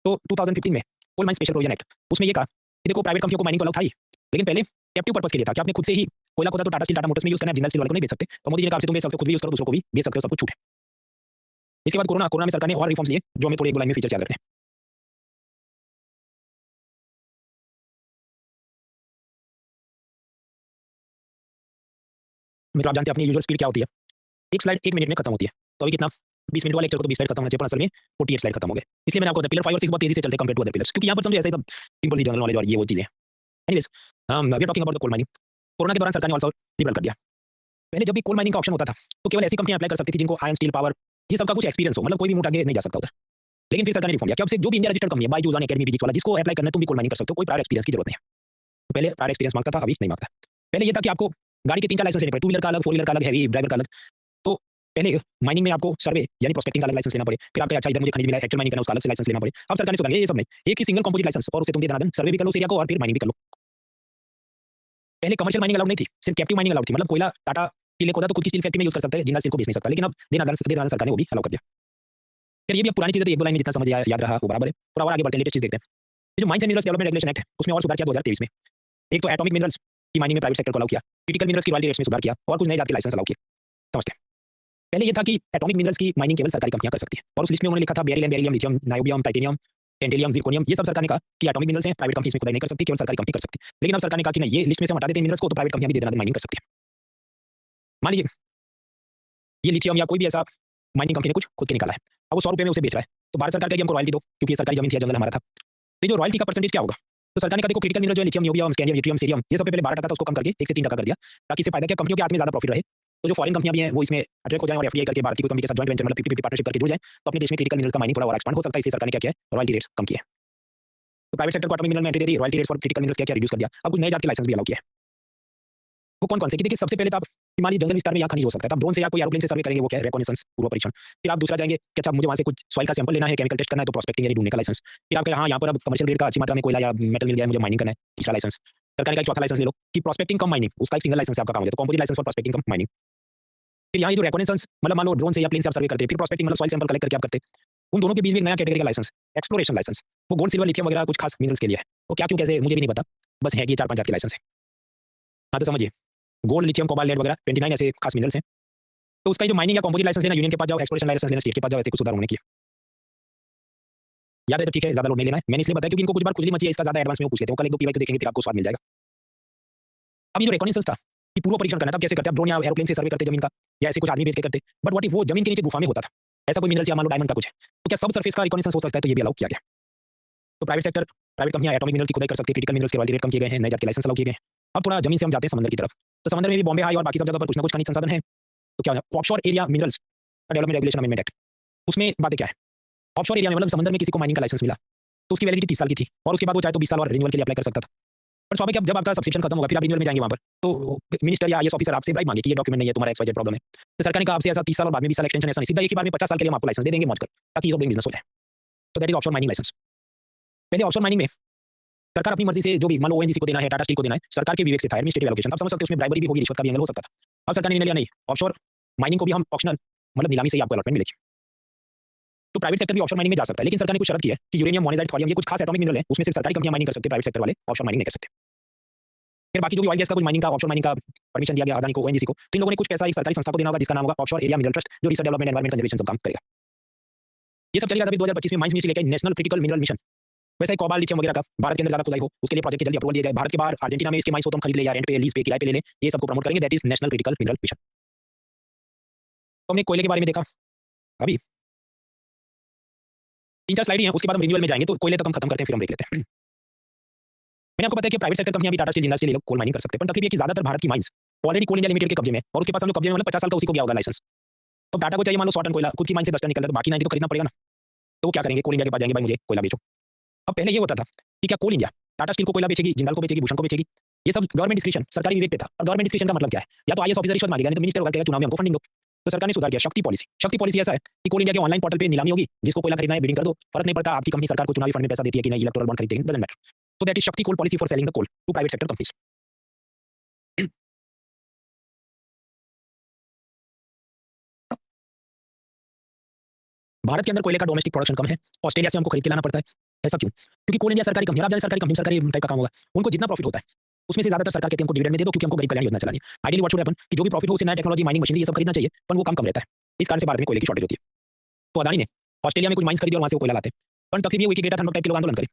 तो 2015 में coal mine special provision act, उसमें ये कहा कि देखो प्राइवेट कंपनियों को माइनिंग को अलाउ था ही, लेकिन पहले कैप्टिव पर्पस के लिए था कि आपने खुद से ही कोयला खोदा तो टाटा स्टील टाटा मोटर्स में यूज करना है, जिंदल स्टील वाले को नहीं बेच सकते। तो मोदी जी ने कहा तुम बेच सकते हो, खुद भी यूज करो, दूसरों को भी बेच सकते हो, सब कुछ छूट है। इसके बाद कोरोना में सरकार ने और रिफॉर्म्स लिए जो हमें थोड़ी एक दो लाइन में फीचर्स याद रखते हैं। मित्र आप जानते हैं अपनी यूजुअल स्पीड क्या होती है, एक स्लाइड 1 मिनट में खत्म होती है। तो अभी कितना 20 मिनट वाला लेक्चर को तो 20 स्लाइड खत्म होना चाहिए, पर असल में 48 स्लाइड खत्म हो गए। इसलिए मैंने आपको बताया पिलर 5 और 6 बहुत तेजी से चलते हैं कंपेयर टू अदर पिलर्स, क्योंकि यहाँ पर समझे ऐसे ही सब सिंपल सी जनरल नॉलेज और ये वो चीजें। Anyways we are talking about the coal mining. Corona के दौरान सरकार ने ऑल्सो लिबरल कर दिया। पहले जब भी कोल माइनिंग का ऑप्शन होता था तो केवल ऐसी कंपनियां अप्लाई कर सकती थी जिनको आयरन स्टील पावर ये सब का कुछ एक्सपीरियंस हो, मतलब कोई भी मुंह आगे नहीं जा सकता उधर। लेकिन फिर सरकार ने रिफॉर्म किया कि अब से जो भी इंडिया रजिस्टर्ड कंपनी है बायजूस एकेडमी फिजिक्स वाला, जिसको अप्लाई करना है तुम भी कोल माइनिंग कर सकते हो, कोई प्रायर एक्सपीरियंस की जरूरत नहीं है। तो पहले प्रायर एक्सपीरियंस मांगता था, अभी नहीं मांगता। पहले ये था कि आपको गाड़ी के 3-4 लाइसेंस लेने पड़े, टू व्हीलर का अलग, फोर व्हीलर का अलग, हैवी ड्राइवर का अलग। तो पहले माइनिंग में आपको सर्वे यानी प्रोस्पेक्टिंग का अलग लाइसेंस लेना पड़े, फिर आपका अच्छा इधर मुझे खनिज मिला है, एक्चुअल माइनिंग करना उसका अलग से लाइसेंस लेना पड़े। अब सरकार ने सुधार ये सब नहीं, एक ही सिंगल कंपोजिट लाइसेंस और उसे तुम दे देना, सर्वे भी कर लो एरिया को और फिर माइनिंग भी कर लो। पहले कमर्शियल माइनिंग अलाउड नहीं थी, सिर्फ कैप्टिव माइनिंग अलाउड थी, मतलब कोयला टाटा स्टील खोदा तो खुद की स्टील फैक्ट्री में यूज कर सकता है, जिंदल स्टील को बेच नहीं सकता, लेकिन अब देना सरकार ने वो भी अलाउ कर दिया। फिर ये भी अब पुरानी चीजें, एक दो लाइन में जितना समझ याद रहा वो बराबर है। थोड़ा और आगे बढ़ते हैं, लेटेस्ट चीज देखते हैं। ये जो mines and minerals development regulation act है उसमें और सुधार किया 2023 में। एक तो एटॉमिक मिनरल्स की माइनिंग में प्राइवेट सेक्टर को अलाउ किया, क्रिटिकल मिनरल्स की रॉयल्टी रेट्स में सुधार किया और कुछ नए जात के लाइसेंस अलाउ किए। समझते हैं। पहले ये था कि एटॉमिक मिनरल्स की माइनिंग केवल सरकारी कंपनियां कर सकती है, और उस लिस्ट में उन्होंने लिखा था beryllium, lithium, niobium, titanium, tantalum, zirconium, ये सब सरकार ने कहा कि एटॉमिक मिनरल्स हैं, प्राइवेट कंपनीज में खुदाई नहीं कर सकती, केवल सरकारी कंपनी कर सकती है। लेकिन अब सरकार ने कहा कि नहीं, ये लिस्ट में से हटा देते हैं मिनरल्स को, तो प्राइवेट कंपनियां भी दे देना माइनिंग कर सकती है। मान लीजिए ये लिथियम या कोई भी ऐसा माइनिंग कंपनी ने कुछ खुद के निकाला है, अब वो 100 रुपये में उसे बेच रहा है, तो भारत सरकार कहेगी हमको रॉयल्टी दो, क्योंकि ये सरकारी जमीन थी, जंगल हमारा था। तो ये जो रॉयल्टी का परसेंटेज क्या होगा? तो सरकार ने कहा देखो क्रिटिकल मिनरल जो है lithium, niobium, scandium, yttrium, cerium, ये सब पे पहले 12% था, उसको कम करके 1 से 3% कर दिया, ताकि इससे फायदा क्या, कंपनियों के हाथ में ज्यादा प्रॉफिट रहे। तो जो फॉरेन कंपनियां भी हैं वो इसमें अट्रैक्ट हो जाएं और एफडीआई करके भारत की कोई कंपनी के साथ जॉइंट वेंचर मतलब 50-50 पार्टनरशिप करके जुड़ जाएं, तो अपने देश में क्रिटिकल मिनरल का माइनिंग थोड़ा और एक्सपांड हो सकता है। इसलिए सरकार ने क्या किया है, रॉयल्टी रेट्स कम किए। तो प्राइवेट सेक्टर को एटॉमिक मिनरल में entry they the, royalty rates for critical minerals क्या रिड्यूस कर दिया। अब कुछ नए जात के लाइसेंस भी अलाउ किया है। वो कौन-कौन से कि देखिए सबसे पहले तो आप मान लीजिए जंगल विस्तार में यहाँ खनिज हो सकता है, तो आप ड्रोन से या कोई एरोप्लेन से सर्वे करेंगे, वो क्या है, रिकॉग्निशंस, पूर्व परीक्षण। फिर आप दूसरा जाएंगे कि अच्छा मुझे वहाँ से कुछ सॉइल का सैंपल लेना है, केमिकल टेस्ट करना है, तो प्रोस्पेक्टिंग यानी ढूंढने का लाइसेंस। फिर आपका यहाँ पर अब कमर्शियल ग्रेड का अच्छी मात्रा में कोयला या मेटल मिल गया है, मुझे माइनिंग करना है, तीसरा लाइसेंस। सरकार का चौथा लाइसेंस ले लो कि प्रोस्पेक्टिंग कम माइनिंग, उसका एक सिंगल लाइसेंस आपका काम हो जाए, तो composite licence for prospecting cum mining. फिर यहाँ ये जो रिकॉग्निशंस मतलब मान लो ड्रोन से या प्लेन से आप सर्वे करते हैं, फिर प्रोस्पेक्टिंग मतलब सॉइल सैंपल कलेक्ट करके आप करते हैं, उन दोनों के बीच में एक नया कैटेगरी का लाइसेंस, एक्सप्लोरेशन लाइसेंस। वो गोल्ड, सिल्वर, लिथियम वगैरह कुछ खास मिनरल्स के लिए है। वो क्या क्यों कैसे मुझे भी नहीं पता, बस है कि 4-5 जात के लाइसेंस है। हाँ तो समझिए, गोल्ड, लिथियम, कोबाल्ट, लेड वगैरह 29 ऐसे खास मिनरल्स हैं। तो उसका जो माइनिंग या कंपोजिट लाइसेंस लेना यूनियन के पास जाओ, एक्सप्लोरेशन लाइसेंस लेना स्टेट के पास जाओ, ऐसे कुछ सुधार होने की याद है तो ठीक है, ज्यादा लोड नहीं लेना है। मैंने इसलिए बताया क्योंकि इनको कुछ बार खुजली मची है, इसका ज्यादा एडवांस में वो पूछ लेते हैं, कल एक दो पीवाई को देखेंगे फिर आपको स्वाद मिल जाएगा। अब ये जो रिकॉग्निशंस था कि पूर्व परीक्षण करना था, कैसे करते हैं, ड्रोन या एरोप्लेन से सर्वे करते जमीन का, या ऐसे कुछ आदमी बेच के करते, बट व्हाट इफ वो जमीन के नीचे गुफा में होता था, ऐसा कोई मिनरल्स या मान लो डायमंड का कुछ है, तो क्या सब सरफेस का रिकॉग्निशंस हो सकता है, तो ये भी अलाउ किया गया। तो प्राइवेट सेक्टर, प्राइवेट कंपनियां एटॉमिक मिनरल की खुदाई कर सकती है, क्रिटिकल मिनरल्स के रॉयल्टी रेट कम किए गए हैं, नए जात के लाइसेंस अलाउ किए गए हैं। अब थोड़ा जमीन से हम जाते हैं समंदर की तरफ। तो समंदर में भी बॉम्बे हाई और बाकी सब जगह पर कुछ ना कुछ खनिज संसाधन है। तो क्या है offshore area minerals development regulation amendment act, उसमें बातें क्या है, ऑफशोर एरिया में मतलब समंदर में किसी को माइनिंग का लाइसेंस मिला तो उसकी वैलिडिटी 30 साल की थी, और उसके बाद वो चाहे तो 20 साल और रिन्यूअल के लिए अप्लाई कर सकता था। पर स्वाभाविक है, जब आपका सब्सक्रिप्शन खत्म होगा फिर आप रिन्यूअल में जाएंगे वहां पर, तो मिनिस्टर या आईएएस ऑफिसर आपसे ब्राइब मांगे कि ये डॉक्यूमेंट नहीं है, तुम्हारा एक्सवाइजेड प्रॉब्लम है। तो सरकार ने कहा आपसे ऐसा 30 साल और बाद में 20 साल एक्सटेंशन ऐसा नहीं, सीधा एक ही बार में 50 साल के लिए हम आपको लाइसेंस दे देंगे मौज कर, ताकि ये बिजनेस हो जाए। तो that is offshore mining licence. पहले ऑफशोर माइनिंग में सरकार अपनी मर्जी से जो भी मान लो ओएनजीसी को देना है, टाटा स्टील को देना है, सरकार के विवेक से था, एडमिनिस्ट्रेटिव एलोकेशन। आप समझ सकते हो उसमें ब्राइबरी भी होगी, रिश्वत का भी एंगल हो सकता था। अब सरकार ने निर्णय लिया नहीं, ऑफशोर माइनिंग को भी हम ऑप्शनल मतलब नीलामी से ही आपको अलॉटमेंट मिलेगी। तो प्राइवेट सेक्टर भी ऑफशोर माइनिंग में जा सकता है, लेकिन सरकार ने कुछ शर्त की है कि यूरेनियम, मोनेजाइट, थोरियम, ये कुछ खास एटॉमिक मिनरल है, उसमें सिर्फ सरकारी कंपनियां माइनिंग कर सकती है, प्राइवेट सेक्टर वाले ऑफशोर माइनिंग नहीं कर सकते। फिर बाकी जो भी ऑयल गैस का कुछ माइनिंग का ऑफशोर माइनिंग का परमिशन दिया गया अदानी को, ओएनजीसी को, तो इन लोगों ने कुछ पैसा एक सरकारी संस्था को देना होगा जिसका नाम होगा ऑफशोर एरिया मिनरल ट्रस्ट, जो रिसर्च डेवलपमेंट एनवायरमेंट कंजर्वेशन सब काम करेगा। ये सब चलेगा तभी 2025 में माइंस मिनिस्ट्री लेके नेशनल क्रिटिकल मिनरल मिशन। वैसे ही कोबाल्ट, लिथियम वगैरह का भारत के अंदर ज्यादा खुदाई हो, उसके लिए प्रोजेक्ट की जल्दी अप्रूवल दिया जाए, भारत के बाहर अर्जेंटीना में इसके माइंस हो तो हम खरीद ले या रेंट पे, लीज पे, किराए पे ले लें, ये सबको प्रमोट करेंगे। That is national critical mineral mission. तो हमने कोयले के बारे में देखा, अभी 3-4 स्लाइड ही हैं, उसके बाद हम रिन्यूअल में जाएंगे, तो कोयले तक हम खत्म करते हैं, फिर हम देख लेते हैं। मैंने आपको बताया कि प्राइवेट सेक्टर कंपनियां भी टाटा स्टील, जिंदल स्टील, ये लोग कोल माइनिंग कर सकते हैं, पर तकलीफ ये कि ज्यादातर भारत की माइंस ऑलरेडी कोल इंडिया लिमिटेड के कब्जे में, और उसके पास हम लोग कब्जे में मतलब 50 साल का उसी को गया होगा लाइसेंस। तो टाटा को चाहिए मान लो 100 टन कोयला, खुद की माइन से 10 टन निकलता है, तो बाकी 90 तो खरीदना पड़ेगा ना। तो वो क्या करेंगे, कोल इंडिया के पास जाएंगे, भाई मुझे कोयला बेचो। अब पहले ये होता था कि क्या कोल इंडिया टाटा स्टील को कोयला बेचेगी, जिंदल को बेचेगी, भूषण को बेचेगी, ये सब गवर्नमेंट डिस्क्रिप्शन, सरकारी विवेक पे था। और गवर्नमेंट डिस्क्रिप्शन का मतलब क्या है, या तो आईएएस ऑफिसर रिश्वत मांगेगा, नहीं तो मिनिस्टर होगा कहेगा चुनाव में हमको फंडिंग दो। तो सरकार ने सुधार किया शक्ति पॉलिसी। शक्ति पॉलिसी ऐसा है कि कोल इंडिया के ऑनलाइन पोर्टल पे नीलामी होगी, जिसको कोयला खरीदना है बिडिंग कर दो, फर्क नहीं पड़ता आपकी कंपनी सरकार को चुनावी फंड में पैसा देती है कि नहीं, इलेक्टोरल बॉन्ड खरीदते हैं, डजंट मैटर। तो that is Shakti coal policy for selling the coal to private sector companies. Bharat के अंदर कोयले का डोमेस्टिक प्रोडक्शन कम है, ऑस्ट्रेलिया से हमको खरीद के लाना पड़ता है। ऐसा क्यों? क्योंकि कोल इंडिया सरकारी कंपनी है, आप जानते हैं सरकारी कंपनी सरकारी टाइप का काम होगा, उनको जितना प्रॉफिट होता है उसमें से ज्यादातर सरकार कहती है हमको डिविडेंड में दे दो, क्योंकि हमको गरीब कल्याण योजना चलानी है। आइडियली व्हाट शुड हैपन कि जो भी प्रॉफिट हो उसे नया टेक्नोलॉजी, माइनिंग मशीनरी ये सब खरीदना चाहिए, पर वो काम कम रहता है। इस कारण से भारत में कोयले की शॉर्टेज होती है। तो अदानी ने ऑस्ट्रेलिया में कुछ माइंस खरीदी और वहां से वो कोयला लाते हैं, पर तब फिर ये विकी गेटा थर्मल टाइप के लोग आंदोलन करे।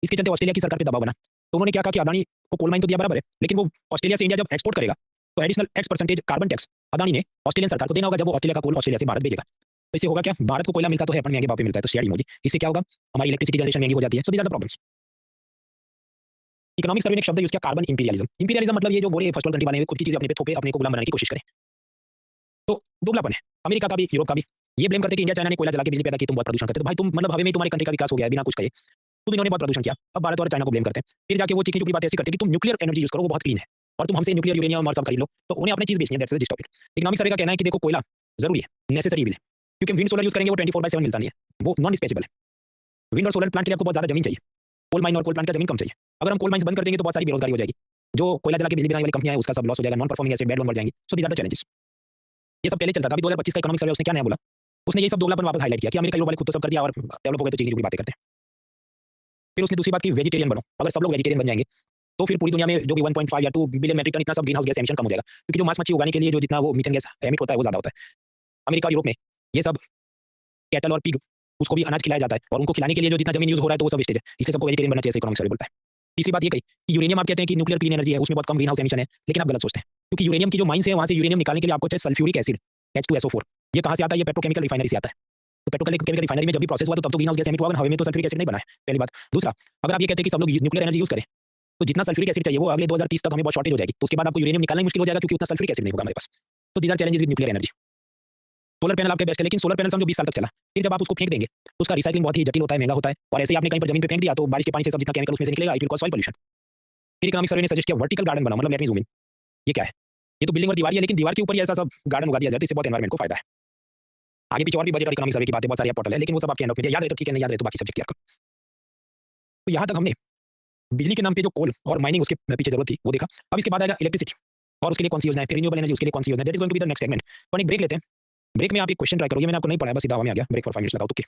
इसके चलते ऑस्ट्रेलिया की सरकार पे दबाव बना, तो उन्होंने क्या कहा कि अदानी को कोल माइन तो दिया बराबर है, लेकिन वो ऑस्ट्रेलिया से इंडिया जब एक्सपोर्ट करेगा तो additional X% carbon tax Adani ने ऑस्ट्रेलियन सरकार को देना होगा, जब वो ऑस्ट्रेलिया का कोल ऑस्ट्रेलिया से भारत भेजेगा। तो इससे होगा क्या, भारत को कोयला मिलता तो है पर महंगे भाव पे मिलता है, तो शेयर इमोजी। इससे क्या होगा, हमारी इलेक्ट्रिसिटी जनरेशन महंगी हो जाती है। So these are the problems. Economic survey ने एक शब्द यूज किया, कार्बन इंपीरियलिज्म। इंपीरियलिज्म मतलब ये जो बोले फर्स्ट वर्ल्ड कंट्री वाले खुद की चीज अपने पे थोपे, अपने को गुलाम बनाने की कोशिश करें। तो दोगलापन है अमेरिका का भी, यूरोप का भी। ये ब्लेम करते कि इंडिया चाइना ने कोयला जला के बिजली पैदा की, तुम बहुत प्रदूषण करते। तो भाई तुम मतलब हवे में तुम्हारी कंट्री का विकास हो गया है बिना कुछ कहे, खुद इन्होंने बहुत प्रदूषण किया, अब भारत और चाइना को ब्लेम करते हैं। फिर जाके वो चिकनी चुपड़ी बात ऐसी करते हैं कि तुम न्यूक्लियर एनर्जी यूज करो, वो बहुत क्लीन है, और तुम हमसे न्यूक्लियर यूरेनियम और सब खरीद लो, तो उन्हें अपनी चीज बेचनी है। That's the gist of it. Economic survey का कहना है कि देखो कोयला जरूरी है, नेसेसरी इविल है, क्योंकि विंड सोलर यूज करेंगे वो 24/7 मिलता नहीं है, वो नॉन डिस्पैचेबल है। विंड और सोलर प्लांट के लिए आपको बहुत ज्यादा जमीन चाहिए, कोल माइन और कोल प्लांट का जमीन कम चाहिए। अगर हम कोल माइंस बंद कर देंगे तो बहुत सारी बेरोजगारी हो जाएगी, जो कोयला जला के बिजली बनाने वाली कंपनियां हैं उसका सब लॉस हो जाएगा, non performing asset, bad loan बढ़ जाएंगे। सो दीस आर द चैलेंजेस। ये सब पहले चलता था, अभी 2025 का इकोनॉमिक सर्वे उसने क्या नया बोला, उसने ये सब दोगलापन वापस हाईलाइट किया कि अमेरिका यूरोप वाले खुद तो सब कर दिया और डेवलप हो गए तो चीनी जुड़ी बातें करते हैं। फिर उसने दूसरी बात की वेजिटेरियन बनो। अगर सब लोग वेजिटेरियन बन जाएंगे तो फिर पूरी दुनिया में जो भी 1.5 या 2 बिलियन मेट्रिक टन इतना सब ग्रीन हाउस गैस एमिशन कम हो जाएगा, क्योंकि जो मांस मच्छी उगाने के लिए जो जितना वो मीथेन गैस एमिट होता है वो ज्यादा होता है। अमेरिका और यूरोप में ये सब कैटल और पिग, उसको भी अनाज खिलाया जाता है, और उनको खिलाने के लिए जो जितना जमीन यूज हो रहा है तो वो सब वेस्टेज है, इसलिए सबको वेजिटेरियन बनना चाहिए, इकोनॉमिक सर्वे बोलता है। तीसरी बात ये कही कि यूरेनियम आप कहते हैं कि न्यूक्लियर क्लीन एनर्जी है, उसमें बहुत कम ग्रीन हाउस एमिशन है, लेकिन आप गलत सोचते हैं, क्योंकि यूरेनियम की जो माइंस है वहां से यूरेनियम निकालने के लिए आपको चाहिए सल्फ्यूरिक एसिड H2SO4। ये कहां से आता है, ये पेट्रोकेमिकल रिफाइनरी से आता है। तो पेट्रोकेमिकल रिफाइनरी में जब भी प्रोसेस हुआ तो तब तो ग्रीन हाउस गैस एमिट हुआ, हवा में तो सल्फ्यूरिक एसिड नहीं बना है, पहली बात। दूसरा, अगर आप ये कहते हैं कि सब लोग न्यूक्लियर एनर्जी यूज करें तो जितना सल्फ्यूरिक एसिड चाहिए वो अगले 2030 तक हमें बहुत शॉर्टेज हो जाएगी, तो उसके बाद आपको यूरेनियम निकालना ही मुश्किल हो जाएगा, क्योंकि उतना सल्फ्यूरिक एसिड नहीं होगा हमारे पास। तो these are challenges with nuclear energy. Solar panel आपके बेस्ट है, लेकिन सोलर पैनल समझो 20 साल तक चला, फिर जब आप उसको फेंक देंगे तो उसका रिसाइक्लिंग बहुत ही जटिल होता है, महंगा होता है, और ऐसे ही आपने कहीं पर जमीन पे फेंक दिया तो बारिश के पानी से सब जितना केमिकल उसमें से निकलेगा, it will cause soil pollution. फिर इकोनॉमिक सर्वे ने सजेस्ट किया वर्टिकल गार्डन बनाओ, मतलब लेट मी ज़ूम इन। ये क्या है, ये तो बिल्डिंग और दीवार ही है, लेकिन दीवार के ऊपर ही ऐसा सब गार्डन उगा दिया जाए तो इससे बहुत एनवायरमेंट को फायदा है। आगे पीछे और भी बजट और इकोनॉमिक सर्वे की बातें बहुत सारी पोर्टल है, लेकिन वो सब आपके एंड ऑफ में याद रहे तो ठीक है, नहीं याद रहे तो बाकी सब्जेक्ट क्लियर करो। तो यहाँ तक हमने बिजली के नाम पे जो कोल और माइनिंग उसके पीछे जरूरत थी वो देखा। अब इसके बाद आएगा इलेक्ट्रिसिटी, और उसके लिए कौन सी योजना है, फिर रिन्यूएबल एनर्जी उसके लिए कौन सी योजना है, that is going to be the next segment. तो एक ब्रेक लेते हैं, ब्रेक में आप एक क्वेश्चन ट्राई करो, ये मैंने आपको नहीं पढ़ाया, बस सीधा हवा में आ गया। ब्रेक फॉर 5 मिनट्स लगाओ तो three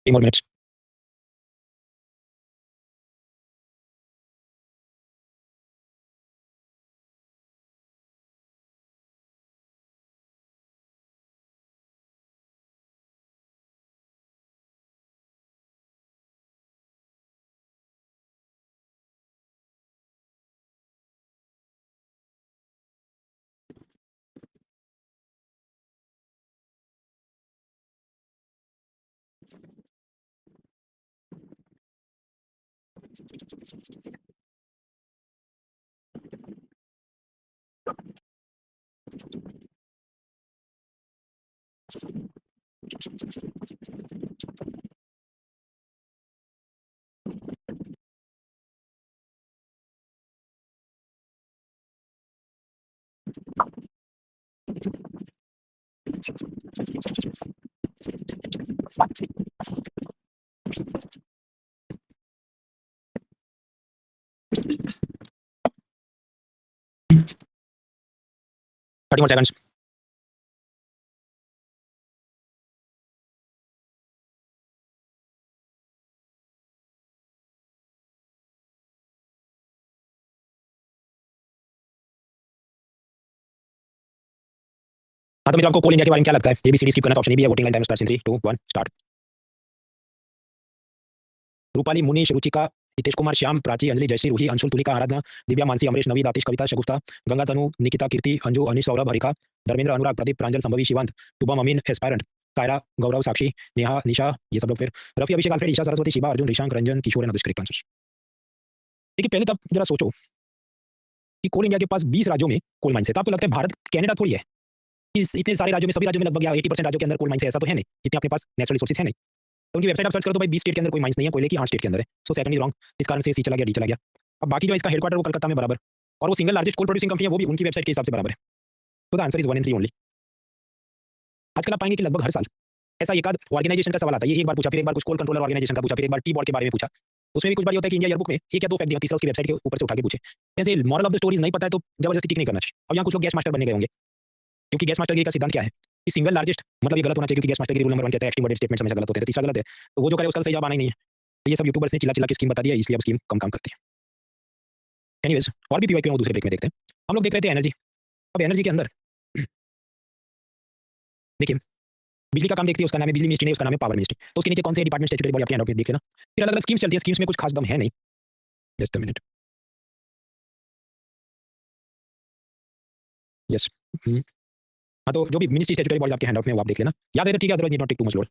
more minutes. Thirty more seconds. हाँ, तो मित्रों आपको कोल इंडिया के बारे में क्या लगता है? एबीसीडी स्किप करना तो ऑप्शन ए भी है। Voting line time starts in 3 2 1 start. Rupali, Munish, Ruchika, Hitesh Kumar, Shyam, Prachi, Anjali, Jayashree, Ruhi, Anshul, Tulika, Aradhana, Divya, Mansi, Amrish, Naveed, Aatish, Kavita, Shagufta, Ganga, Tanu, Nikita, Kirti, Anju, Anish, Saurabh, Harika, Dharmendra, Anurag, Pradeep, Pranjal, Sambhavi, Shivant, Shubham, Amin, aspirant, Kaira, Gaurav, Sakshi, Neha, Nisha, ये सब लोग फिर Rafi, Abhishek, Alfred, Isha, Saraswati, Shiva, Arjun, Rishank, Ranjan, Kishore and correct answers. देखिए पहले तब जरा सोचो कि कोल इंडिया के पास 20 राज्यों में कोल माइंस है, तो आपको लगता है भारत कनाडा थोड़ी है? इतने सारे राज्यों में, सभी राज्यों में लगभग 80% राज्यों के अंदर कोल माइंस है, ऐसा तो है नहीं। इतने अपने पास नेचुरल रिसोर्सेज है नहीं। तो उनकी वेबसाइट आप सर्च करो तो भाई 20 स्टेट के अंदर कोई माइंस नहीं है कोयले की, 8 स्टेट के अंदर है। सो सेकंड इज रॉन्ग, इस कारण से सी चला गया, डी चला गया। अब बाकी जो इसका हेडक्वार्टर वो कलकत्ता में बराबर, और वो single largest coal producing company है, वो भी उनकी वेबसाइट के हिसाब से बराबर है। तो the answer is 1 and 3 only. आजकल आप पाएंगे कि लगभग हर साल ऐसा एक आध ऑर्गेनाइजेशन का सवाल आता है। ये एक बार पूछा, फिर एक बार कुछ कोल कंट्रोलर ऑर्गेनाइजेशन का पूछा, फिर एक बार टी बॉल के बारे में पूछा। उसमें भी कुछ बार ये होता है कि इंडिया ईयरबुक में एक या दो फैक्ट दिया, तीसरा उसकी वेबसाइट के ऊपर से उठा के पूछे। जैसे मॉरल ऑफ द स्टोरीज नहीं पता है तो जबरदस्ती टिक नहीं करना चाहिए। अब यहाँ कुछ लोग गैस मास्टर बनने गए होंगे, क्योंकि गैस मास्टर का सिद्धांत क्या है कि सिंगल लार्जेस्ट, मतलब ये गलत होना चाहिए, क्योंकि गैस मास्टर की रूल नंबर 1 कहता है एक्सट्रीम वर्डेड स्टेटमेंट्स हमेशा गलत होते हैं, तीसरा गलत है। तो वो जो करे उसका सही जवाब आना ही नहीं है। तो ये सब यूट्यूबर्स ने चिल्ला चिल्ला के स्कीम बता दिया, इसलिए अब स्कीम कम काम करती है। एनीवेज, और भी पीवाईक्यू दूसरे ब्रेक में देखते हैं। हम लोग देख रहे थे एनर्जी। अब एनर्जी के अंदर देखिए बिजली का काम देखते हैं, उसका नाम है बिजली मिनिस्ट्री, नहीं उसका नाम है पावर मिनिस्ट्री। तो उसके नीचे कौन से डिपार्टमेंट स्टैट्यूटरी बॉडी आपके हैंड आउट में देख लेना। फिर अलग अलग स्कीम्स चलती है, स्कीम्स में कुछ खास दम है नहीं। Just a minute, yes. हाँ, तो जो भी मिनिस्ट्री स्टैट्यूटरी बॉडीज आपके हैंड आउट में वो आप देख लेना, याद है ठीक है, otherwise need not take too much load.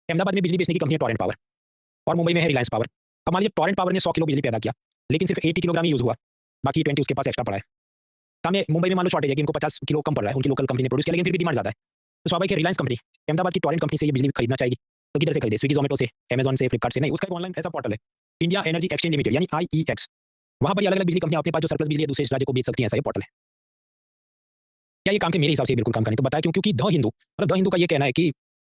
Ahmedabad में बिजली बेचने की कंपनी है टोरेंट पावर, और मुंबई में है रिलायंस पावर। अब मान लीजिए टोरेंट पावर ने 100 किलो बिजली पैदा किया, लेकिन सिर्फ 80 किलोग्राम ही यूज हुआ, बाकी 20 उसके पास एक्स्ट्रा पड़ा है। सामने मुंबई में मान लो शॉर्टेज है कि इनको 50 किलो कम पड़ रहा है, उनकी लोकल कंपनी ने प्रोड्यूस किया, लेकिन फिर भी डिमांड ज्यादा है। तो स्वाभाविक है रिलायंस कंपनी अहमदाबाद की टोरेंट कंपनी से ये बिजली खरीदना चाहेगी। तो किधर से खरीदे? स्विगी, जोमेटो से, अमेजॉन से, फ्लिपकार्ट से नहीं। उसका एक ऑनलाइन ऐसा पोर्टल है, इंडिया एनर्जी एक्सचेंज लिमिटेड यानी IEX। वहां पर अलग अलग बिजली कंपनियां अपने पास जो सरप्लस बिजली है दूसरे राज्य को बेच सकती हैं, ऐसा ये पोर्टल है। क्या ये काम के? मेरे हिसाब से बिल्कुल काम का नहीं। तो बताया क्यों? क्योंकि द हिंदू, मतलब द हिंदू का ये कहना है कि